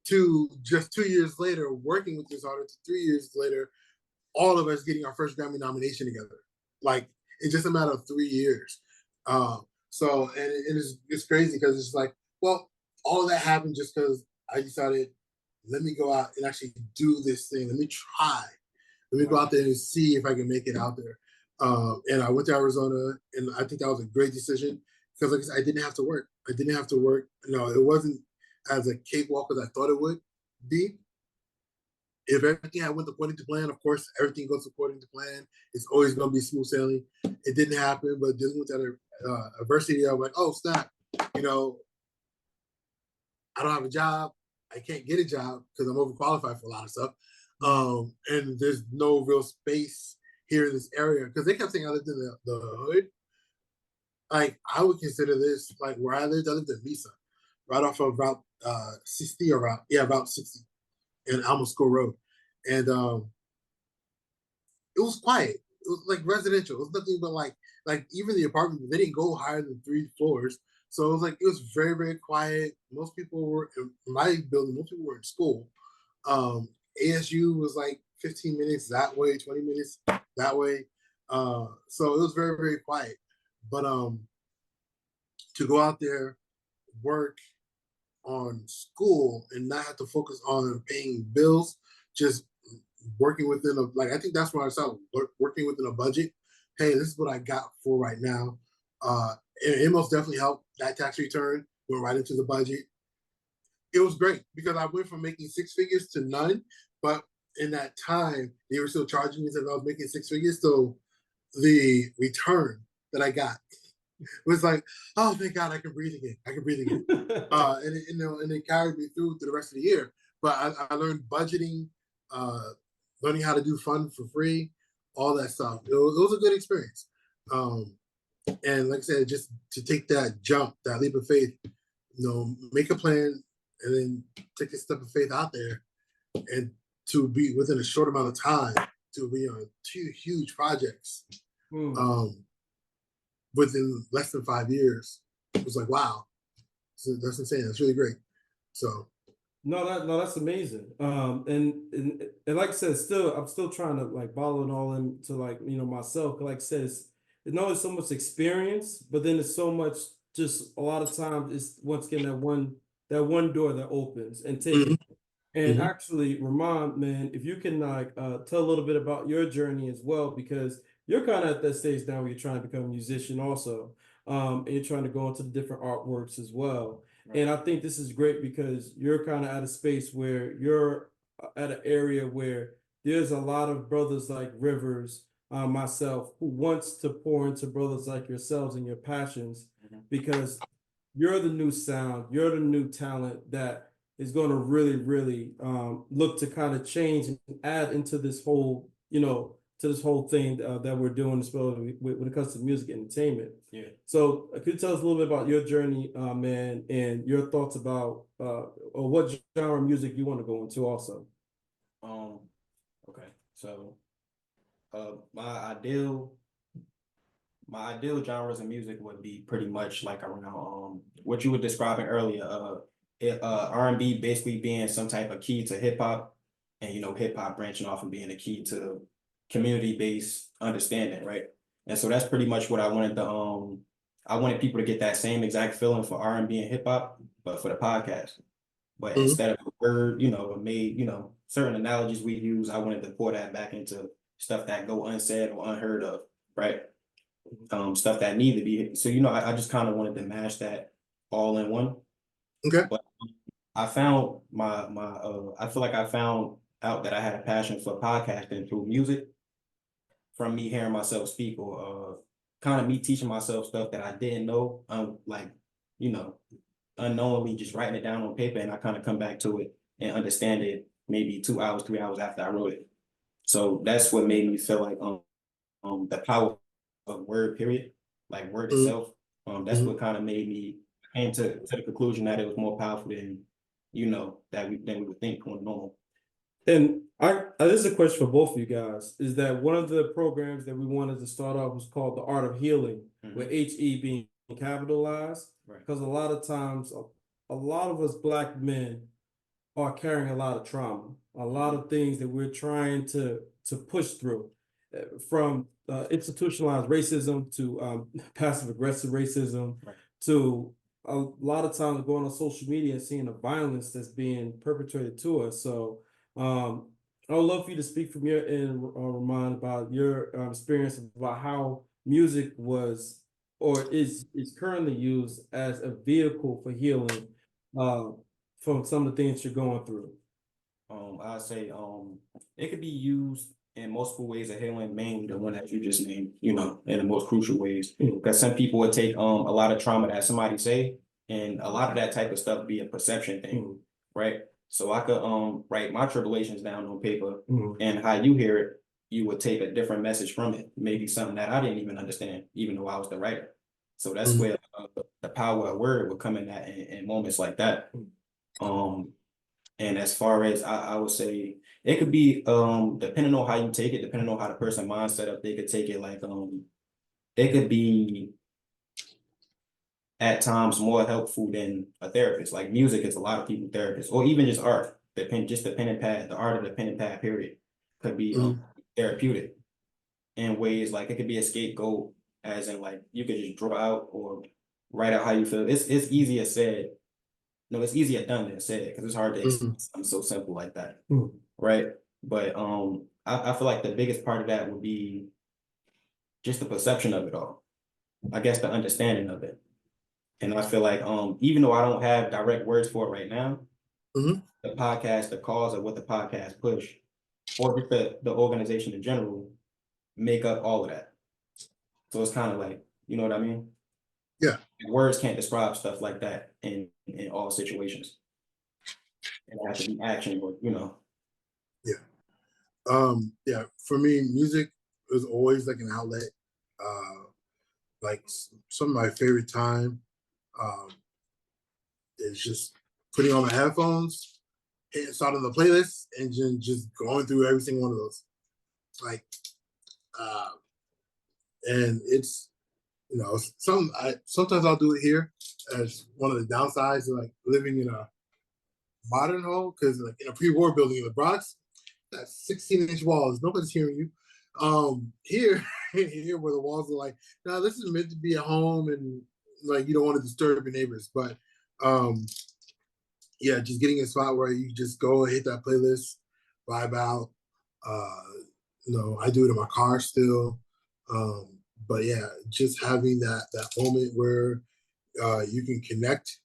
To just 2 years later, working with this artist, 3 years later, all of us getting our first Grammy nomination together, like in just a matter of 3 years. So, and it's crazy because it's like, well, all of that happened just because I decided, let me go out and actually do this thing. Let me try. Let me go out there and see if I can make it out there. And I went to Arizona, and I think that was a great decision because, like I said, I didn't have to work. I didn't have to work. You know, it wasn't as a cakewalk as I thought it would be. If everything had went according to plan, of course, everything goes according to plan. It's always going to be smooth sailing. It didn't happen, but dealing with that adversity, I'm like, oh, snap. You know, I don't have a job. I can't get a job because I'm overqualified for a lot of stuff. And there's no real space here in this area because they kept saying I lived in the hood. Like, I would consider this, like, where I lived in Mesa, right off of Route 60 or Route 60 in Alma School Road. And it was quiet. It was like residential. It was nothing but like even the apartment, they didn't go higher than 3 floors. So it was like, it was very, very quiet. Most people were in my building, most people were in school. ASU was like 15 minutes that way, 20 minutes that way. So it was very, very quiet. But to go out there, work on school and not have to focus on paying bills, just working within I think that's where I started working within a budget. Hey, this is what I got for right now. It most definitely helped. That tax return went right into the budget. It was great because I went from making 6 figures to none, but in that time, they were still charging me as if I was making 6 figures. So the return that I got was like, oh, thank God, I can breathe again. I can breathe again. And it carried me through to the rest of the year. But I learned budgeting, learning how to do fun for free, all that stuff. It was a good experience. And like I said, just to take that jump, that leap of faith, you know, make a plan and then take a step of faith out there, and to be within a short amount of time to be on 2 huge projects within less than 5 years. It was like, wow, so that's insane. That's really great. So no, that's amazing. And like I said, I'm still trying to like bottle it all into like, you know, myself. Like I said, it's not so much experience, but then it's so much just a lot of times it's once again that one door that opens and taking And Mhm. actually, Ramon, man, if you can like tell a little bit about your journey as well, because you're kind of at that stage now where you're trying to become a musician also, and you're trying to go into the different artworks as well. Right. And I think this is great because you're kind of at a space where you're at an area where there's a lot of brothers like Rivers, myself, who wants to pour into brothers like yourselves and your passions, because you're the new sound, you're the new talent that is going to really, really look to kind of change and add into this whole, to this whole thing that we're doing, especially when it comes to music entertainment. Yeah. So, could you tell us a little bit about your journey, man, and your thoughts about or what genre of music you want to go into, also? Okay. So, my ideal genres of music would be pretty much like around what you were describing earlier, R&B basically being some type of key to hip hop, and hip hop branching off and being a key to community based understanding, right? And so that's pretty much what I wanted to I wanted people to get that same exact feeling for R&B and hip hop, but for the podcast. But Mhm. instead of a word, made, certain analogies we use, I wanted to pour that back into stuff that go unsaid or unheard of, right? Stuff that need to be. So, I just kind of wanted to mash that all in one. Okay. But I found I feel like I found out that I had a passion for podcasting through music from me hearing myself speak, or kind of me teaching myself stuff that I didn't know, like, you know, unknowingly just writing it down on paper, and I kind of come back to it and understand it maybe 2 hours, 3 hours after I wrote it. So that's what made me feel like the power of word, period, like word Mhm. itself. That's Mhm. what kind of made me came to the conclusion that it was more powerful than than we would think on normal. And this is a question for both of you guys. Is that one of the programs that we wanted to start off was called the Art of Healing, with HE being capitalized, Right. because a lot of times, a lot of us Black men are carrying a lot of trauma, a lot of things that we're trying to push through, from institutionalized racism to passive aggressive racism, Right. to a lot of times going on social media and seeing the violence that's being perpetrated to us. So I would love for you to speak from your end, Ramon, about your experience about how music was or is currently used as a vehicle for healing from some of the things you're going through. I say it could be used in multiple ways of healing, mainly the one that you just named, in the most crucial ways. Because some people would take a lot of trauma that somebody say, and a lot of that type of stuff be a perception thing, right? So I could write my tribulations down on paper, and how you hear it, you would take a different message from it, maybe something that I didn't even understand, even though I was the writer. So that's Mhm. where the power of word would come in that in moments like that. And as far as I would say, it could be depending on how you take it, depending on how the person mindset up, they could take it like it could be at times more helpful than a therapist. Like music is a lot of people therapists, or even just art. Just the pen and pad, the art of the pen and pad period could be Mhm. therapeutic in ways like it could be a scapegoat, as in like you could just draw out or write out how you feel. It's easier said. No, it's easier done than said, because it's hard to Mhm. explain something so simple like that. Right. But I feel like the biggest part of that would be just the perception of it all. I guess the understanding of it. And I feel like even though I don't have direct words for it right now, Mhm. the podcast, the cause of what the podcast push, or just the organization in general, make up all of that. So it's kind of like, you know what I mean? Yeah. Words can't describe stuff like that in all situations. And it has to be action, or Yeah. Yeah. For me, music is always like an outlet. Like some of my favorite time um, is just putting on the headphones, hitting start on the playlist, and just going through every single one of those. Like, uh, and it's sometimes I'll do it here as one of the downsides of like living in a modern home, because like in a pre-war building in the Bronx, that's 16-inch walls. Nobody's hearing you. Here, here where the walls are like, no, this is meant to be a home, and like you don't want to disturb your neighbors. But yeah, just getting a spot where you just go and hit that playlist, vibe out. I do it in my car still. But yeah, just having that moment where you can connect,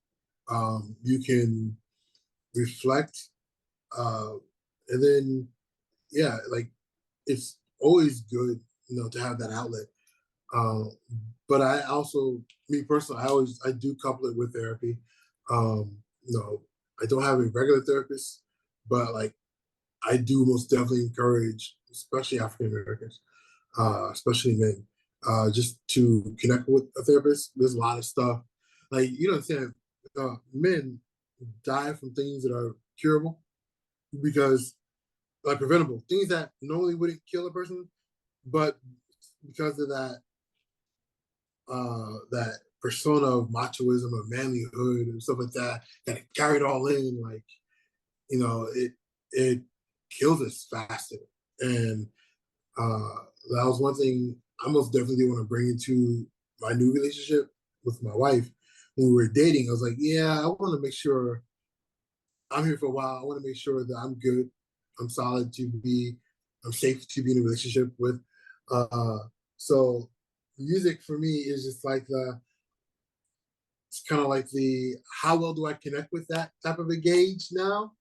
you can reflect, uh, and then yeah, like it's always good, to have that outlet. Um, but I also, me personally, I do couple it with therapy. Um, I don't have a regular therapist, but like I do most definitely encourage, especially African Americans, especially men, just to connect with a therapist. There's a lot of stuff, like you don't understand. Men die from things that are curable because, like, preventable things that normally wouldn't kill a person, but because of that persona of machoism or manlyhood and stuff like that, that carried all in, like, it kills us faster. And that was one thing I most definitely want to bring into my new relationship with my wife. When we were dating, I was like, yeah, I want to make sure I'm here for a while. I want to make sure that I'm good, I'm solid I'm safe to be in a relationship with. Uh, so music for me is just like it's kind of like the how well do I connect with that type of a gauge now.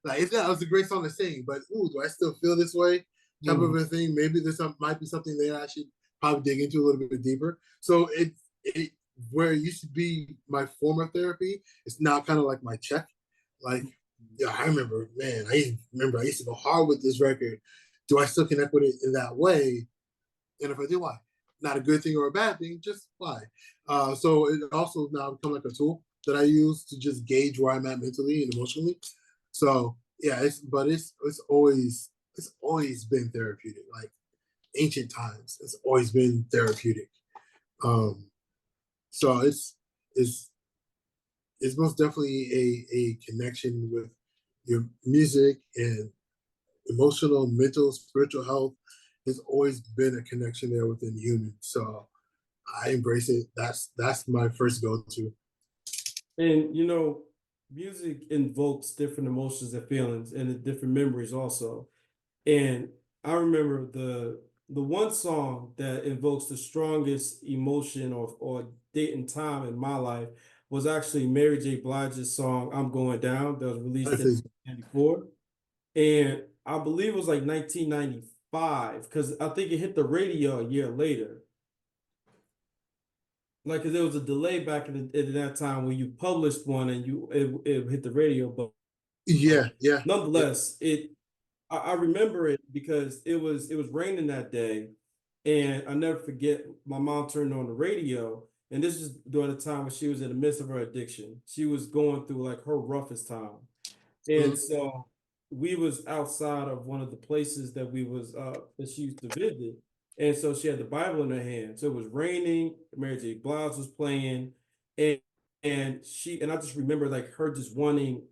Like if that was a great song to sing, but ooh, do I still feel this way? Type of a thing. Maybe might be something that I should probably dig into a little bit deeper. So it where it used to be my form of therapy, it's now kind of like my check. Like, yeah, I remember, man, I used to go hard with this record. Do I still connect with it in that way? And if I do, why? Not a good thing or a bad thing, just why? So it also now become like a tool that I use to just gauge where I'm at mentally and emotionally. So yeah, it's always been therapeutic. Like ancient times, it's always been therapeutic. Um, so it's it's most definitely a connection with your music and emotional, mental, spiritual health. Has always been a connection there within humans. So I embrace it. That's my first go-to. And music invokes different emotions and feelings and different memories also. And I remember the one song that invokes the strongest emotion or date and time in my life was actually Mary J. Blige's song "I'm Going Down" that was released in 1994, and I believe it was like 1995 because I think it hit the radio a year later. Like, 'cause there was a delay back in that time when you published one and it hit the radio, but Yeah, yeah, yeah. nonetheless, I remember it because it was raining that day, and I never forget my mom turned on the radio, and this is during the time when she was in the midst of her addiction. She was going through like her roughest time. And Mhm. so we was outside of one of the places that she used to visit. And so she had the Bible in her hand. So it was raining, Mary J. Blige was playing, and and I just remember like her just wanting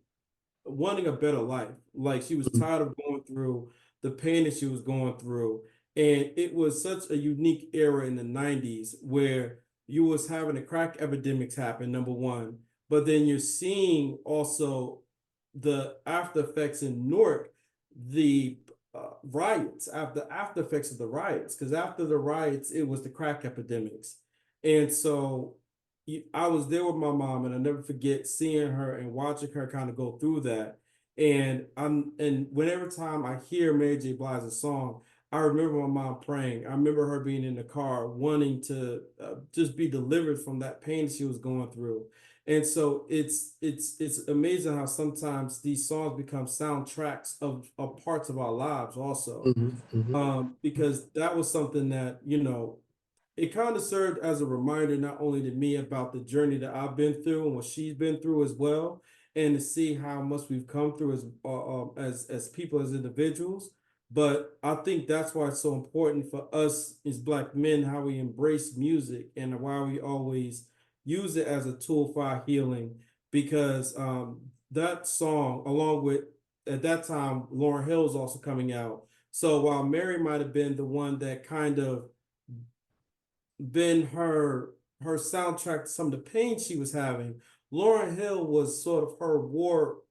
a better life. Like she was Mhm. tired of going through the pain that she was going through. And it was such a unique era in the 90s where you was having the crack epidemics happen, number one, but then you're seeing also the after effects in Newark, the riots, after effects of the riots, because after the riots, it was the crack epidemics. And so I was there with my mom, and I never forget seeing her and watching her kind of go through that. And whenever time I hear Mary J. Blige's song, I remember my mom praying. I remember her being in the car, wanting to just be delivered from that pain she was going through. And so it's amazing how sometimes these songs become soundtracks of parts of our lives also. Mhm. Mhm. Because that was something that, it kind of served as a reminder not only to me about the journey that I've been through and what she's been through as well, and to see how much we've come through as people, as individuals. But I think that's why it's so important for us as Black men how we embrace music and why we always use it as a tool for our healing. Because that song, along with at that time Lauryn Hill was also coming out. So while Mary might have been the one that kind of been her soundtrack to some of the pain she was having. Lauryn Hill was sort of her war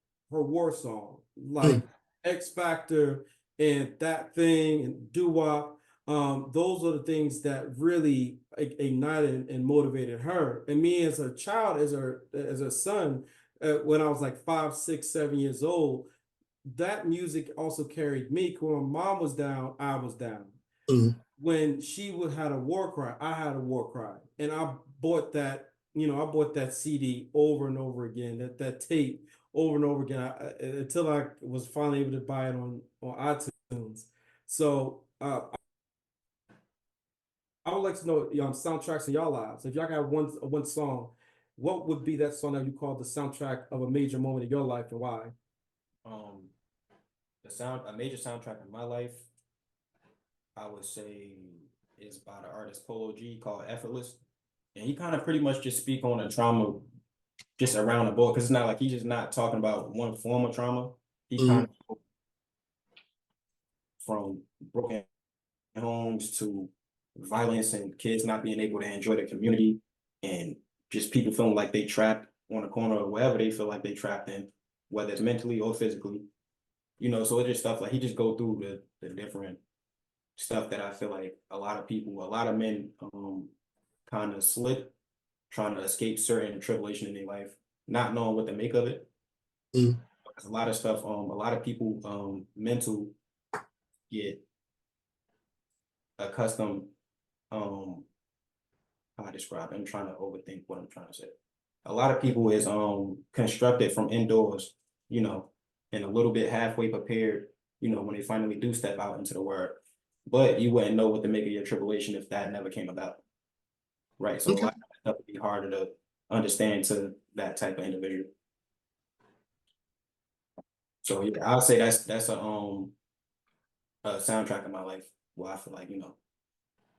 song, like X Factor and That Thing and Doo Wop. Those are the things that really ignited and motivated her. And me as a child, as a son, when I was like 5, 6, 7 years old, that music also carried me. 'Cause when my mom was down, I was down. Mhm. When she would had a war cry, I had a war cry, and I bought that. I bought that CD over and over again, that tape over and over again, until I was finally able to buy it on iTunes. So I would like to know soundtracks in y'all lives. If y'all got one song, what would be that song that you call the soundtrack of a major moment in your life, and why? Um, a major soundtrack in my life, I would say, is by the artist Polo G, called Effortless. And he kind of pretty much just speak on the trauma just around the board, because it's not like he's just not talking about one form of trauma. He kind of, from broken homes to violence and kids not being able to enjoy the community, and just people feeling like they trapped on a corner or wherever they feel like they trapped in, whether it's mentally or physically. So it's just stuff like he just go through the different stuff that I feel like a lot of men kind of slip, trying to escape certain tribulation in their life, not knowing what to make of it. Mm. There's a lot of stuff, a lot of people mental get accustomed, how I describe it. I'm trying to overthink what I'm trying to say. A lot of people is constructed from indoors, and a little bit halfway prepared, when they finally do step out into the world. But you wouldn't know what to make of your tribulation if that never came about. Right. So a Okay. lot of stuff would be harder to understand to that type of individual. So yeah, I'll say that's a soundtrack of my life where I feel like,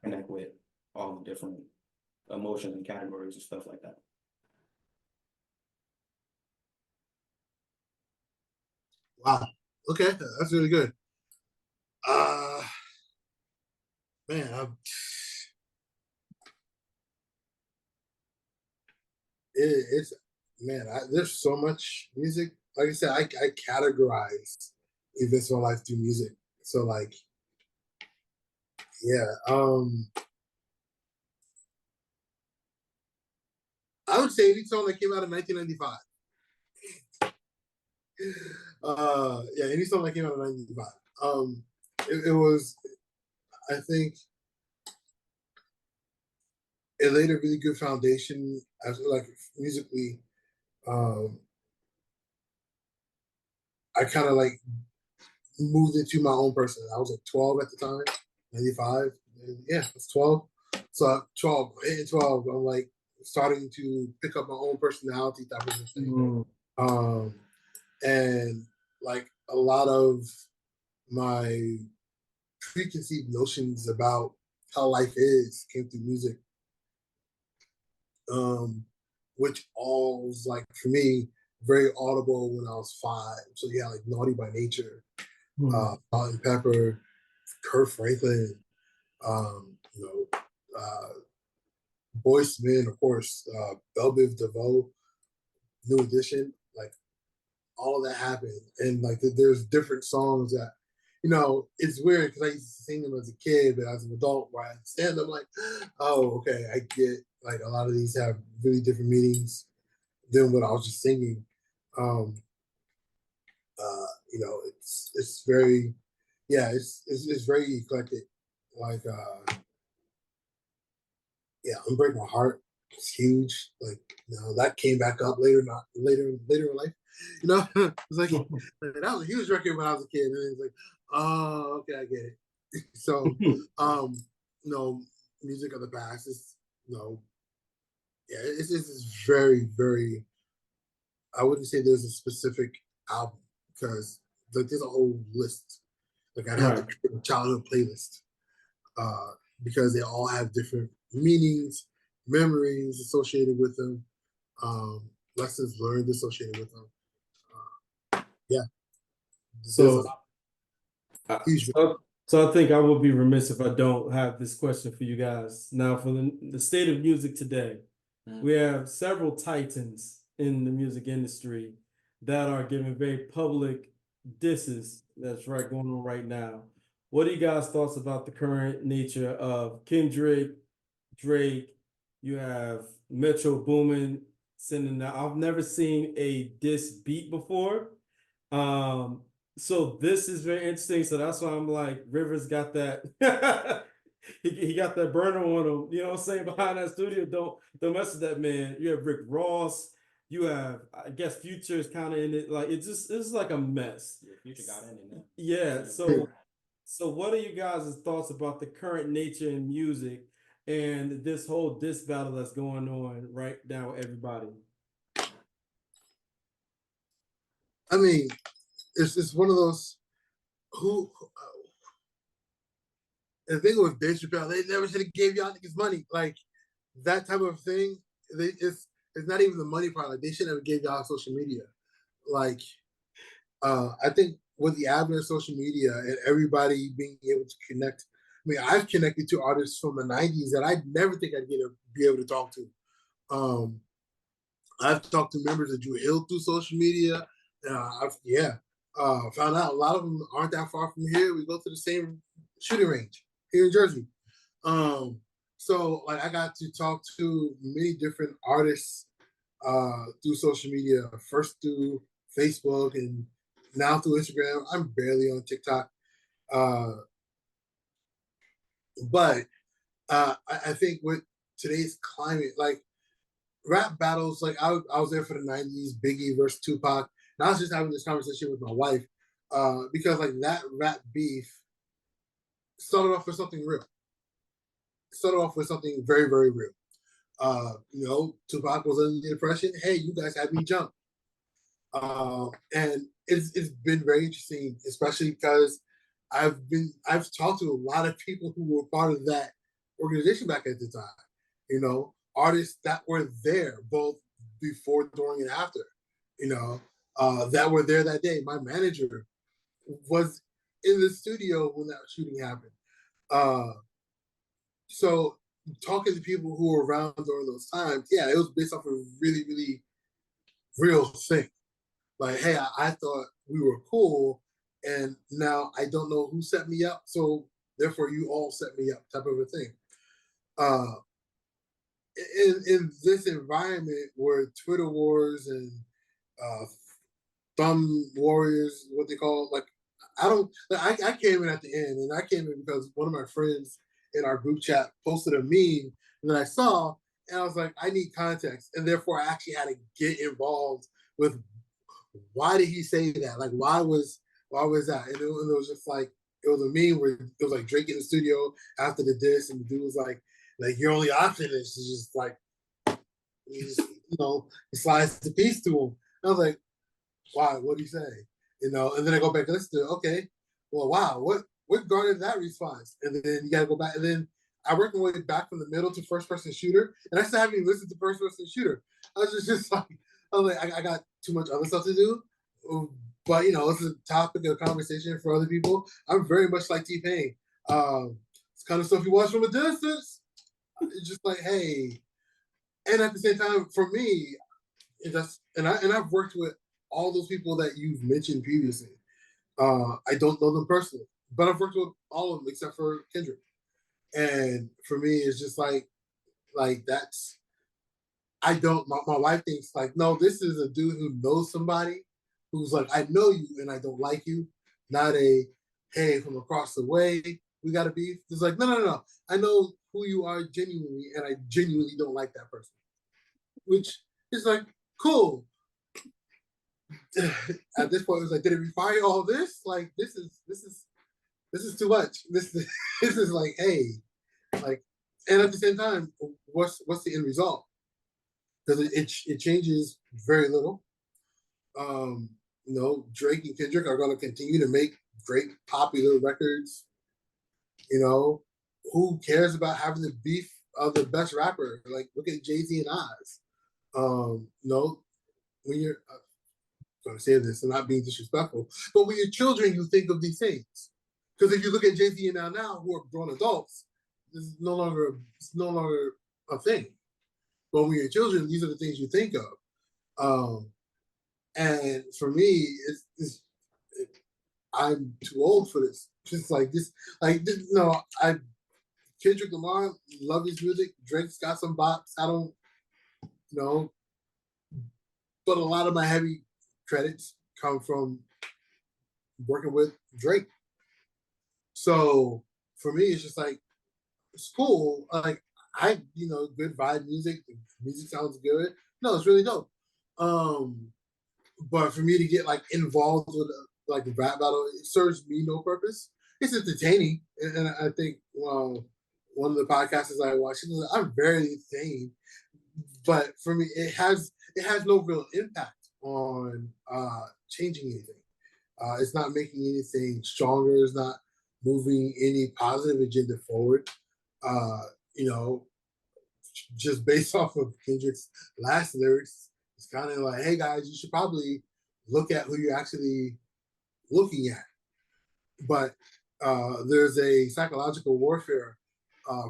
connect with all the different emotions and categories and stuff like that. Wow. Okay, that's really good. Uh Man, it's man. There's so much music. Like I said, I categorize events in my life through music. So like, yeah. I would say any song that came out in 1995. Yeah, any song that came out in 1995. It was, I think, it laid a really good foundation as like musically. Um, I kind of like moved into my own person. I was like 12 at the time, 95. Yeah, I was 12. So 12, 8 and 12, I'm like starting to pick up my own personality type of thing. Um, and like a lot of my preconceived notions about how life is came through music. Which all was like for me very audible when I was 5. So yeah, like Naughty by Nature, Salt and Pepper, Kurt Franklin, you know, Boyce Men, of course, Belle Biv DeVoe, New Edition, like all of that happened. And like there's different songs that, it's weird because I used to sing them as a kid, but as an adult, where I understand them, like, oh, okay, I get like a lot of these have really different meanings than what I was just singing. Um, it's very, yeah, it's very eclectic. Like, yeah, Unbreak My Heart is huge. Like, that came back up later, not later in life. It's like that was a huge record when I was a kid, and it's like, oh, okay, I get it. So, um, you know, music of the past is, yeah, it's very, very. I wouldn't say there's a specific album because like there's a whole list. Like I'd have Right. to create a childhood playlist uh, because they all have different meanings, memories associated with them, lessons learned associated with them. Yeah, there's a So, huge. so I think I would be remiss if I don't have this question for you guys. Now, for the state of music today, we have several titans in the music industry that are giving very public disses that's right going on right now. What are you guys' thoughts about the current nature of Kendrick, Drake? You have Metro Boomin sending out. I've never seen a diss beat before. Um, so this is very interesting. So that's why I'm like, Rivers got that. He got that burner on him. You know what I'm saying? Behind that studio, don't mess with that man. You have Rick Ross. You have, I guess, Future is kind of in it. Like it's like a mess. Yeah, Future got in there. Yeah. So what are you guys' thoughts about the current nature in music and this whole diss battle that's going on right now with everybody? I mean, it's one of those who the thing with Dave Chappelle, they never should have gave y'all niggas money. Like that type of thing. It's not even the money part. Like they should have gave y'all social media. Like I think with the advent of social media and everybody being able to connect. I mean, I've connected to artists from the '90s that I never think I'd be able to talk to. I've talked to members of Drew Hill through social media. Found out a lot of them aren't that far from here. We go to the same shooting range here in Jersey. So like I got to talk to many different artists through social media, first through Facebook and now through Instagram. I'm barely on TikTok. But I think with today's climate, like rap battles, like I was there for the '90s, Biggie versus Tupac, and I was just having this conversation with my wife because like that rap beef started off with something real. Started off with something very, very real. Tupac was under the impression, hey, you guys had me jump. And it's been very interesting, especially because I've talked to a lot of people who were part of that organization back at the time. Artists that were there both before, during, and after. That were there that day. My manager was in the studio when that shooting happened. So talking to people who were around during those times, yeah, it was based off a really, really real thing. Like, hey, I thought we were cool, and now I don't know who set me up, so therefore you all set me up, type of a thing. In this environment where Twitter wars and thumb warriors, what they call, like, I came in at the end, and I came in because one of my friends in our group chat posted a meme that I saw, and I was like, I need context, and therefore I actually had to get involved with why did he say that? Like, why was that? And it was just like, it was a meme where it was like Drake in the studio after the diss, and the dude was like your only option is to just like, he slides the piece to him. And I was like, why? What did he say? And then I go back and listen to it. Okay, well, wow, what garnered that response? And then you got to go back, and then I worked my way back from the middle to first person shooter, and I still haven't even listened to first person shooter. I was just like, I got too much other stuff to do. But it's a topic of conversation for other people. I'm very much like T-Pain. It's kind of stuff you watch from a distance. It's just like, hey, and at the same time, for me, I've worked with all those people that you've mentioned previously. I don't know them personally, but I've worked with all of them except for Kendrick. And for me, it's just like that's. I don't. My wife thinks like, no, this is a dude who knows somebody, who's like, I know you and I don't like you. Not a, hey, from across the way we got to beef. It's like, no. I know who you are genuinely, and I genuinely don't like that person. Which is like, cool. At this point, it was like, did it require all this? Like, this is too much. This is like, hey, like, and at the same time, what's the end result? Because it changes very little. Drake and Kendrick are going to continue to make great popular records. Who cares about having the beef of the best rapper? Like, look at Jay-Z and Oz. When you're going to say this and not being disrespectful, but when you're children, you think of these things. Because if you look at Jay-Z and now who are grown adults, it's no longer a thing. But when you're children, these are the things you think of. And for me, I'm too old for this. Just like this, no, Kendrick Lamar, love his music. Drake's got some bops. I don't, you know, but a lot of my heavy credits come from working with Drake. So for me, it's just like it's cool. Like good vibe music. The music sounds good. No, it's really dope. But for me to get like involved with like the rap battle, it serves me no purpose. It's entertaining, and I think one of the podcasts I watch, I'm very entertained. But for me, it has no real impact on changing anything. It's not making anything stronger. It's not moving any positive agenda forward. Uh, you know, just based off of Kendrick's last lyrics, it's kind of like, hey guys, you should probably look at who you're actually looking at. But there's a psychological warfare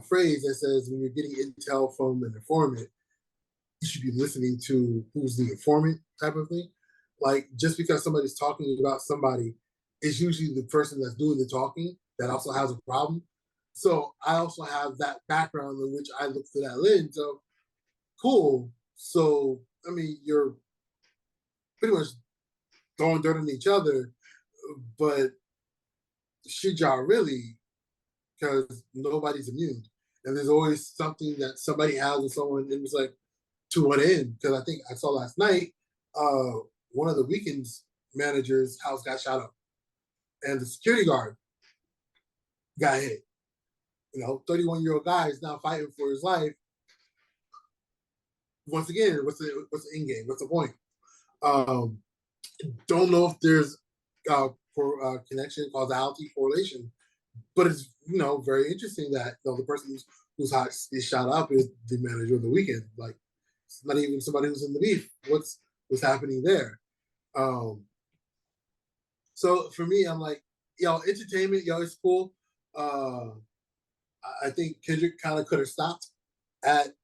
phrase that says when you're getting intel from an informant, you should be listening to who's the informant type of thing. Like just because somebody's talking about somebody, it's usually the person that's doing the talking that also has a problem. So I also have that background in which I look through that lens of cool. So I mean, you're pretty much throwing dirt on each other, but should y'all really? Because nobody's immune, and there's always something that somebody has with someone, and it's like, to what end? Because I think I saw last night, one of the weekend's managers' house got shot up, and the security guard got hit. 31-year-old guy is now fighting for his life. Once again, what's the end game? What's the point? Don't know if there's connection, causality, correlation, but it's very interesting that the person who's is shot up is the manager of the weekend. Like it's not even somebody who's in the beef. What's happening there? So for me, I'm like, entertainment, it's cool. I think Kendrick kind of could have stopped at.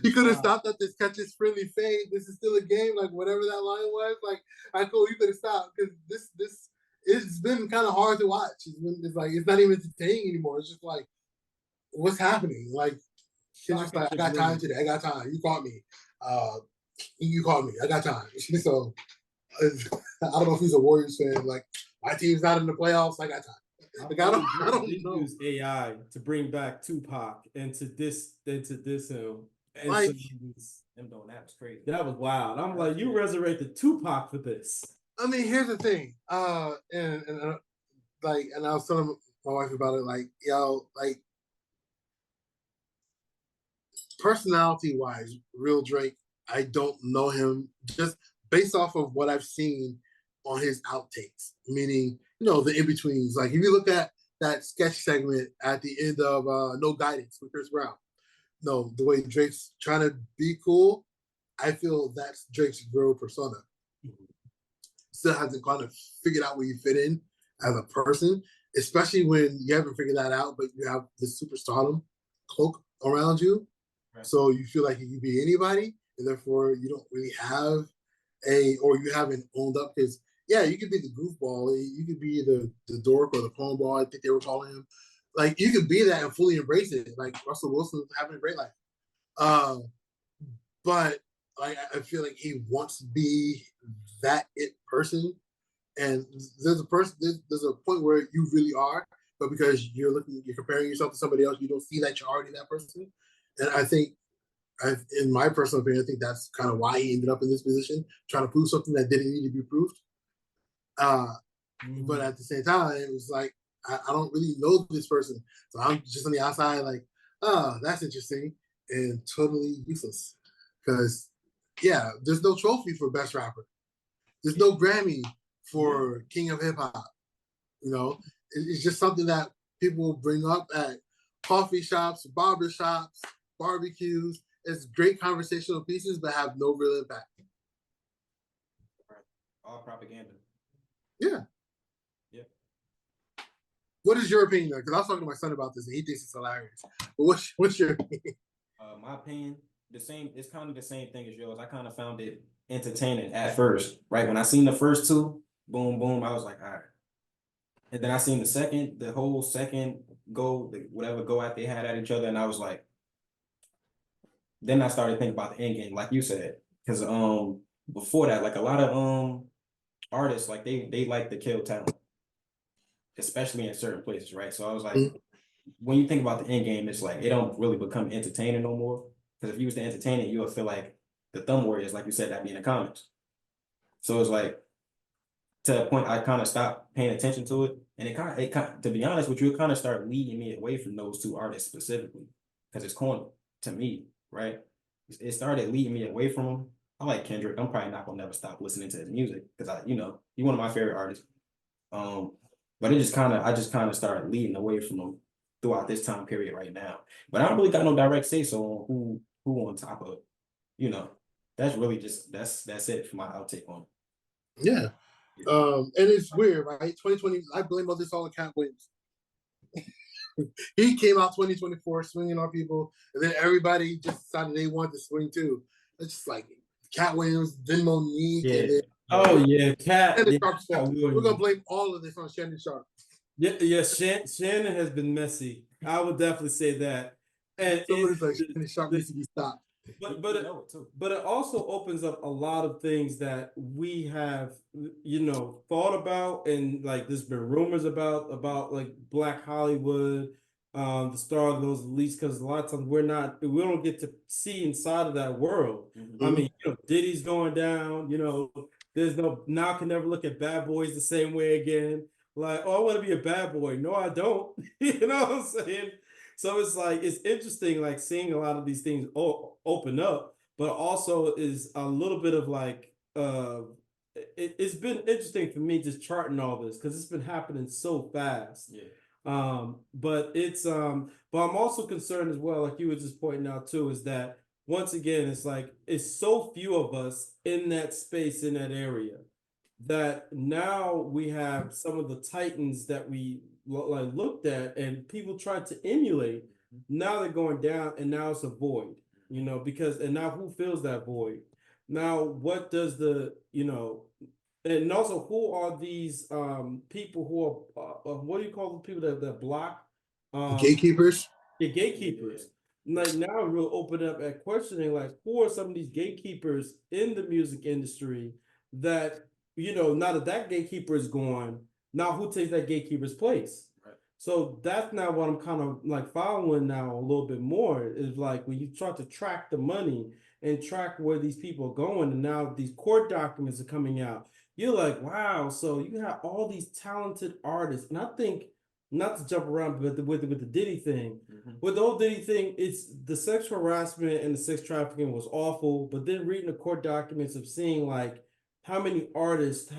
He could have stopped at this catch this friendly fade. This is still a game, like whatever that line was. Like, cool, you could have stopped because this it's been kind of hard to watch. It's like it's not even entertaining anymore. It's just like, what's happening? Like, Kendrick's like, I got time today. I got time. You caught me. You called me. I got time. So I don't know if he's a Warriors fan. Like, my team's not in the playoffs. I got time. Like, I don't know. Use AI to bring back Tupac and to diss him. And Like, them doing that was crazy. that was wild. I'm like, you resurrected Tupac for this. I mean, here's the thing. And I was telling my wife about it. Like, like personality wise, real Drake, I don't know him just based off of what I've seen on his outtakes, meaning, the in-betweens. Like if you look at that sketch segment at the end of No Guidance with Chris Brown, no, the way Drake's trying to be cool, I feel that's Drake's real persona. Still hasn't kind of figured out where you fit in as a person, especially when you haven't figured that out, but you have this superstardom cloak around you. Right. So you feel like you can be anybody, and therefore you don't really have or you haven't owned up because, yeah, you could be the goofball, you could be the dork or the cornball, I think they were calling him. Like, you could be that and fully embrace it. Like Russell Wilson's having a great life. But like, I feel like he wants to be that it person. And there's a point where you really are, but because you're comparing yourself to somebody else, you don't see that you're already that person. And I think, in my personal opinion, I think that's kind of why he ended up in this position, trying to prove something that didn't need to be proved. But at the same time, it was like, I don't really know this person. So I'm just on the outside like, oh, that's interesting and totally useless. Because, yeah, there's no trophy for best rapper. There's no Grammy for King of Hip Hop. It's just something that people bring up at coffee shops, barber shops, barbecues. It's great conversational pieces, but have no real impact. Right. All propaganda. Yeah. Yeah. What is your opinion, though? Because I was talking to my son about this, and he thinks it's hilarious. But what's your opinion? My opinion, it's kind of the same thing as yours. I kind of found it entertaining at first, right? When I seen the first two, boom, boom, I was like, all right. And then I seen the whole second go, whatever go out they had at each other, and I was like, then I started thinking about the end game, like you said, because before that, like a lot of artists, like they like to kill talent, especially in certain places, right? So I was like, when you think about the end game, it's like it don't really become entertaining no more. Because if you was to entertain it, you would feel like the thumb warriors, like you said, that be in the comments. So it's like to a point I kind of stopped paying attention to it. And it kind of, to be honest with you, it kind of started leading me away from those two artists specifically. Because it's corny to me, right? It started leading me away from them. I like Kendrick. I'm probably not gonna never stop listening to his music because he's one of my favorite artists. But I just kind of started leading away from him throughout this time period right now. But I don't really got no direct say so on who on top of, that's really just that's it for my outtake on it. Yeah. And it's weird, right? 2020, I blame all this all on Cat Williams. He came out 2024 swinging on people, and then everybody just decided they wanted to swing too. It's just like Cat Williams, then Monique, Yeah. and then Oh yeah, Cat. Shannon Yeah, Sharp stuff. We're gonna blame all of this on Shannon Sharp. yeah. Shannon has been messy. I would definitely say that. And Somebody's like Shannon Sharp needs to be stopped. But it also opens up a lot of things that we have, thought about, and like there's been rumors about like Black Hollywood, the star of those elites, because a lot of times we don't get to see inside of that world. I mean, Diddy's going down, there's now I can never look at Bad Boys the same way again. Like, oh, I want to be a bad boy. No, I don't. You know what I'm saying? So it's like it's interesting, like seeing a lot of these things open up, but also is a little bit of like it's been interesting for me just charting all this because it's been happening so fast. Yeah. But I'm also concerned as well, like you were just pointing out too, is that once again it's like it's so few of us in that space in that area that now we have some of the titans that we like looked at and people tried to emulate. Now they're going down, and now it's a void, because and now who fills that void? Now what does and also who are these people who are what do you call the people that block Gatekeepers. the gatekeepers? Like now we'll open up at questioning like who are some of these gatekeepers in the music industry that now that gatekeeper is gone, now who takes that gatekeeper's place? Right. So that's now what I'm kind of like following now a little bit more is like when you try to track the money and track where these people are going, and now these court documents are coming out. You're like, wow, so you have all these talented artists. And I think, not to jump around, but with the Diddy thing, with the whole Diddy thing, it's the sexual harassment and the sex trafficking was awful. But then reading the court documents of seeing like how many artists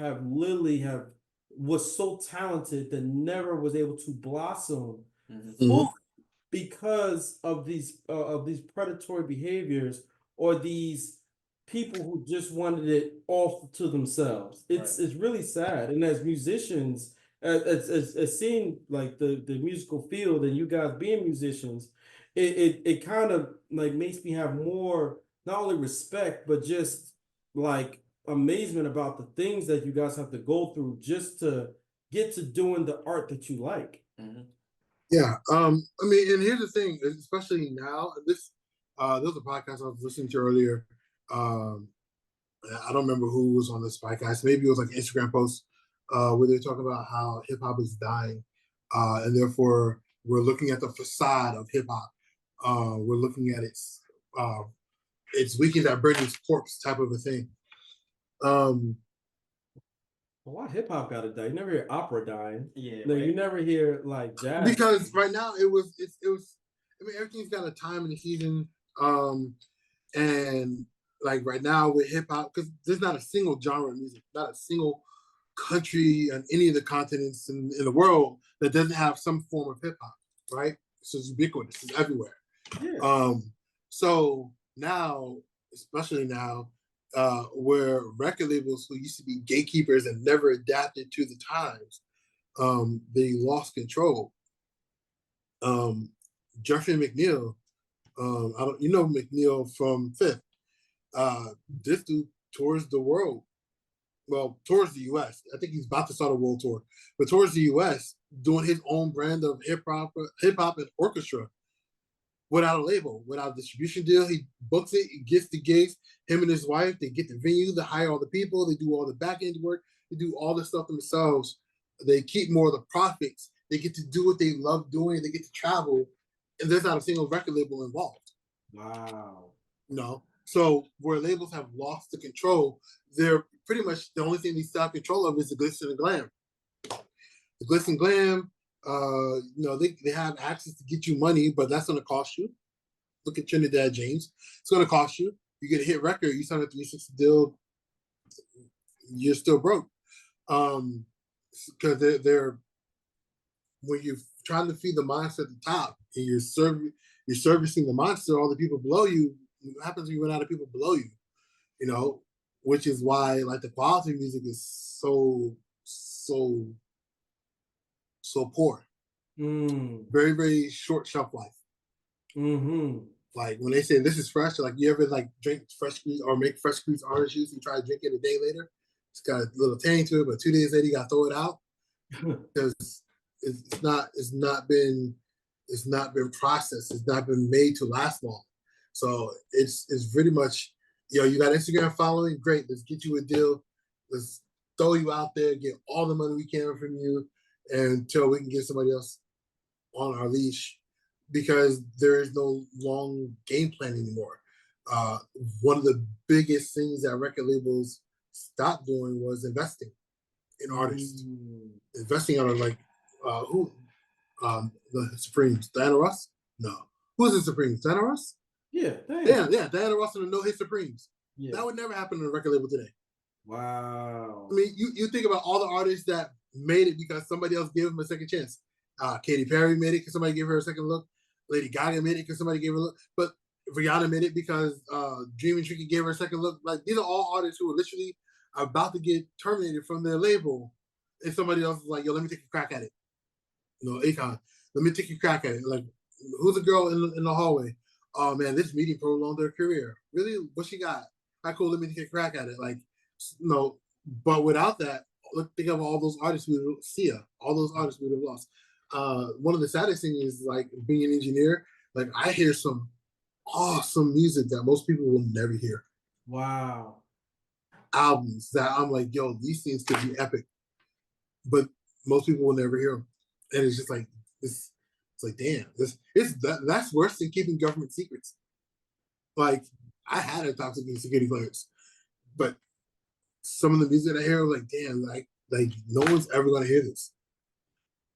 was so talented that never was able to blossom fully because of these predatory behaviors or these people who just wanted it all to themselves. It's really sad. And as musicians, as seeing like the musical field and you guys being musicians, it kind of like makes me have more not only respect but just like amazement about the things that you guys have to go through just to get to doing the art that you like. Yeah. I mean, and here's the thing, especially now, there was a podcast I was listening to earlier. I don't remember who was on this podcast. Maybe it was like an Instagram post where they're talking about how hip hop is dying. And therefore we're looking at the facade of hip hop. We're looking at its weekend at Bernie's corpse type of a thing. Why hip hop gotta die? You never hear opera dying. Yeah. No, you never hear like jazz. Because right now it was. I mean, everything's got a time and a season. And like right now with hip hop, because there's not a single genre of music, not a single country on any of the continents in the world that doesn't have some form of hip hop, right? So it's ubiquitous, it's everywhere. Yeah. So now, especially now, where record labels who used to be gatekeepers and never adapted to the times, they lost control. Jeffrey McNeil, I don't, you know, McNeil from Fifth. This dude tours the world. Well, towards the U.S. I think he's about to start a world tour, but towards the U.S. doing his own brand of hip hop and orchestra without a label, without a distribution deal. He books it, he gets the gigs. Him and his wife, they get the venue, they hire all the people, they do all the back end work, they do all the stuff themselves. They keep more of the profits. They get to do what they love doing. They get to travel, and there's not a single record label involved. Wow. You know, so where labels have lost the control, they're pretty much the only thing they still have control of is the glitz and the glam. The glitz and glam, you know, they have access to get you money, but that's going to cost you. Look at Trinidad James. It's going to cost you. You get a hit record, you sign a 360 deal, you're still broke. Because they're when you're trying to feed the monster at the top and you're servicing the monster, all the people below you. What happens when you run out of people below you? You know, which is why like the quality of music is so poor. Very, very short shelf life. Like when they say this is fresh, like you ever like drink fresh squeezed or make fresh squeezed orange juice and try to drink it a day later, it's got a little tang to it, but 2 days later you gotta throw it out because it's not been processed, it's not been made to last long. So it's pretty much, you know, you got Instagram following, great, let's get you a deal, let's throw you out there, get all the money we can from you until we can get somebody else on our leash, because there is no long game plan anymore. One of the biggest things that record labels stopped doing was investing in artists. Investing on like the Supremes, Diana Ross? No. Who's the Supremes? Diana Ross? Yeah, Diana Ross and the No Hit Supremes. Yeah. That would never happen on a record label today. Wow. I mean, you think about all the artists that made it because somebody else gave them a second chance. Katy Perry made it because somebody gave her a second look. Lady Gaga made it because somebody gave her a look. But Rihanna made it because Dream and Tricky gave her a second look. Like, these are all artists who are literally about to get terminated from their label, and somebody else is like, yo, let me take a crack at it. You know, Akon, let me take a crack at it. Like, who's the girl in the hallway? Oh man, this meeting prolonged their career. Really? What she got? How cool, let me take a crack at it. Like, no, but without that, look, think of all those artists we would see, all those artists we would have lost. One of the saddest things is like being an engineer, like I hear some awesome music that most people will never hear. Wow. Albums that I'm like, yo, these things could be epic, but most people will never hear them. And it's just like this. It's like, damn, that's worse than keeping government secrets. Like, I had a top security clearance, but some of the music I hear, like, damn, like no one's ever gonna hear this.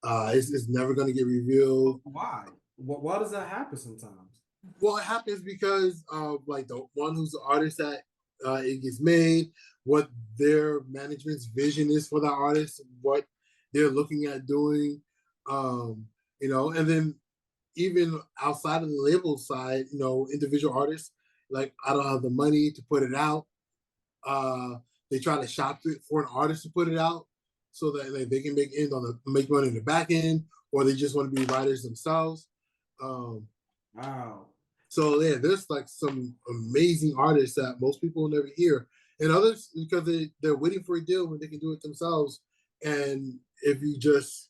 It's never gonna get revealed. Why? Why does that happen sometimes? Well, it happens because of like the one who's the artist that it gets made, what their management's vision is for the artist, what they're looking at doing, you know, and then even outside of the label side, you know, individual artists, like I don't have the money to put it out. They try to shop it for an artist to put it out so that like, they can make money in the back end, or they just want to be writers themselves. Wow. So yeah, there's like some amazing artists that most people will never hear, and others because they're waiting for a deal when they can do it themselves. And if you just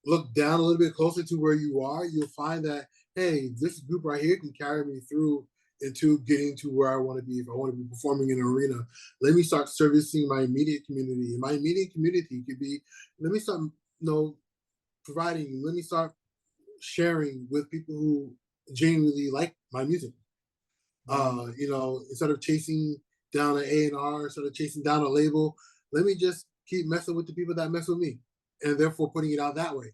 look down a little bit closer to where you are, you'll find that, hey, this group right here can carry me through into getting to where I want to be. If I want to be performing in an arena, let me start servicing my immediate community. And my immediate community could be, let me start, providing, let me start sharing with people who genuinely like my music. Instead of chasing down an A&R, instead of chasing down a label, let me just keep messing with the people that mess with me, and therefore putting it out that way.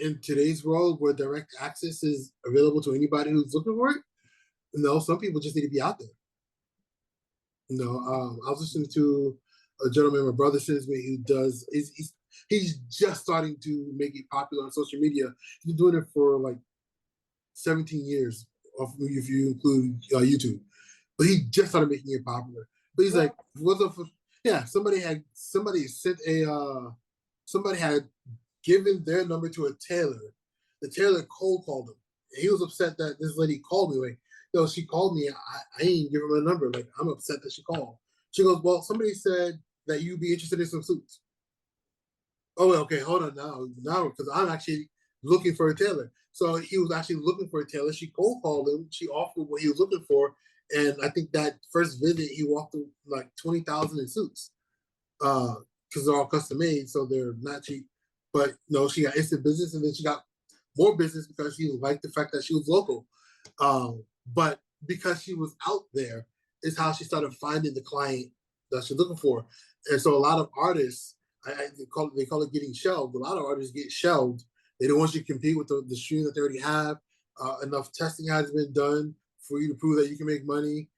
In today's world where direct access is available to anybody who's looking for it, some people just need to be out there. I was listening to a gentleman my brother sends me who does, he's just starting to make it popular on social media. He's been doing it for like 17 years, if you include YouTube. But he just started making it popular. But he's like, somebody had given their number to a tailor. The tailor cold called him he was upset that this lady called me. Like, yo, she called me. I ain't give her my number. Like, I'm upset that she called. She goes, well, somebody said that you'd be interested in some suits. Oh, okay, hold on now, because I'm actually looking for a tailor. So he was actually looking for a tailor. She cold called him. She offered what he was looking for, and I think that first visit he walked through like 20,000 in suits, because they're all custom made, so they're not cheap. But no, she got instant business, and then she got more business because she liked the fact that she was local. But because she was out there, is how she started finding the client that she's looking for. And so a lot of artists, they call it getting shelved. A lot of artists get shelved. They don't want you to compete with the stream that they already have. Enough testing has been done for you to prove that you can make money,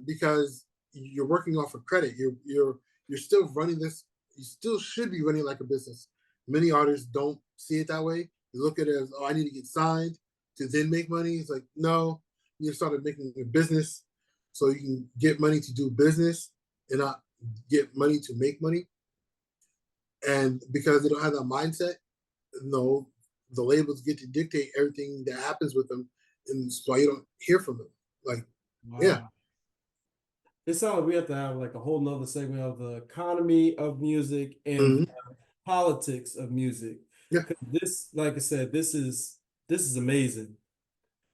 because you're working off of credit. You're still running this. You still should be running like a business. Many artists don't see it that way. They look at it as, oh, I need to get signed to then make money. It's like, no, you started making a business so you can get money to do business and not get money to make money. And because they don't have that mindset, no, the labels get to dictate everything that happens with them, and that's why you don't hear from them. Like, Wow. yeah. It sounds like we have to have like a whole nother segment of the economy of music and Mhm. politics of music. Yeah. This, like I said, this is amazing.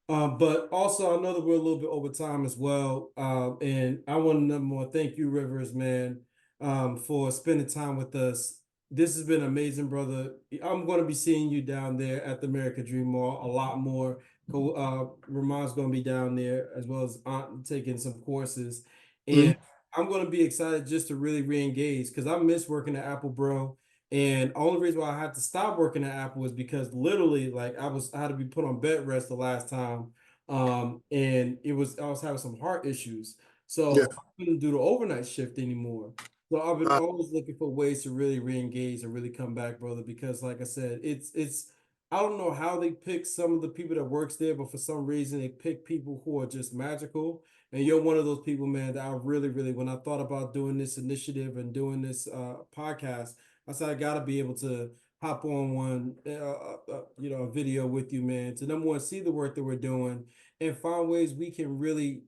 But also I know that we're a little bit over time as well. And I want to number more thank you, Rivers, man, for spending time with us. This has been amazing, brother. I'm going to be seeing you down there at the America Dream Mall a lot more. Ramon's going to be down there as well as Aunt taking some courses. And I'm going to be excited just to really re-engage because I miss working at Apple, bro. And only reason why I had to stop working at Apple was because literally, like I had to be put on bed rest the last time. And I was having some heart issues. Yeah. So I couldn't do the overnight shift anymore. So I've been always looking for ways to really re-engage and really come back, brother, because like I said, it's I don't know how they pick some of the people that works there, but for some reason they pick people who are just magical. And you're one of those people, man, that I really, really, when I thought about doing this initiative and doing this podcast, I said I gotta be able to hop on one, a video with you, man. To number one, see the work that we're doing, and find ways we can really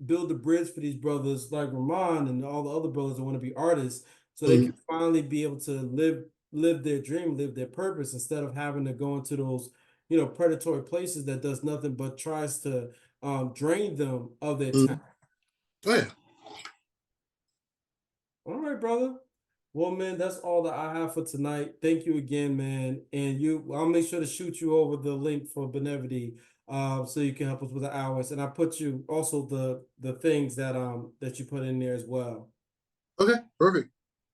build the bridge for these brothers like Ramon and all the other brothers that want to be artists, so they can finally be able to live their dream, live their purpose, instead of having to go into those predatory places that does nothing but tries to drain them of their time. Oh yeah. All right, brother. Well, man, that's all that I have for tonight. Thank you again, man. And I'll make sure to shoot you over the link for Benevity, so you can help us with the hours. And I put you also the things that you put in there as well. Okay, perfect.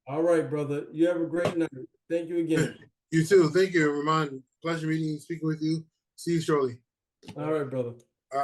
All right, brother. You have a great night. Thank you again. You too. Thank you, Ramon. Pleasure meeting you, speaking with you. See you shortly. All right, brother.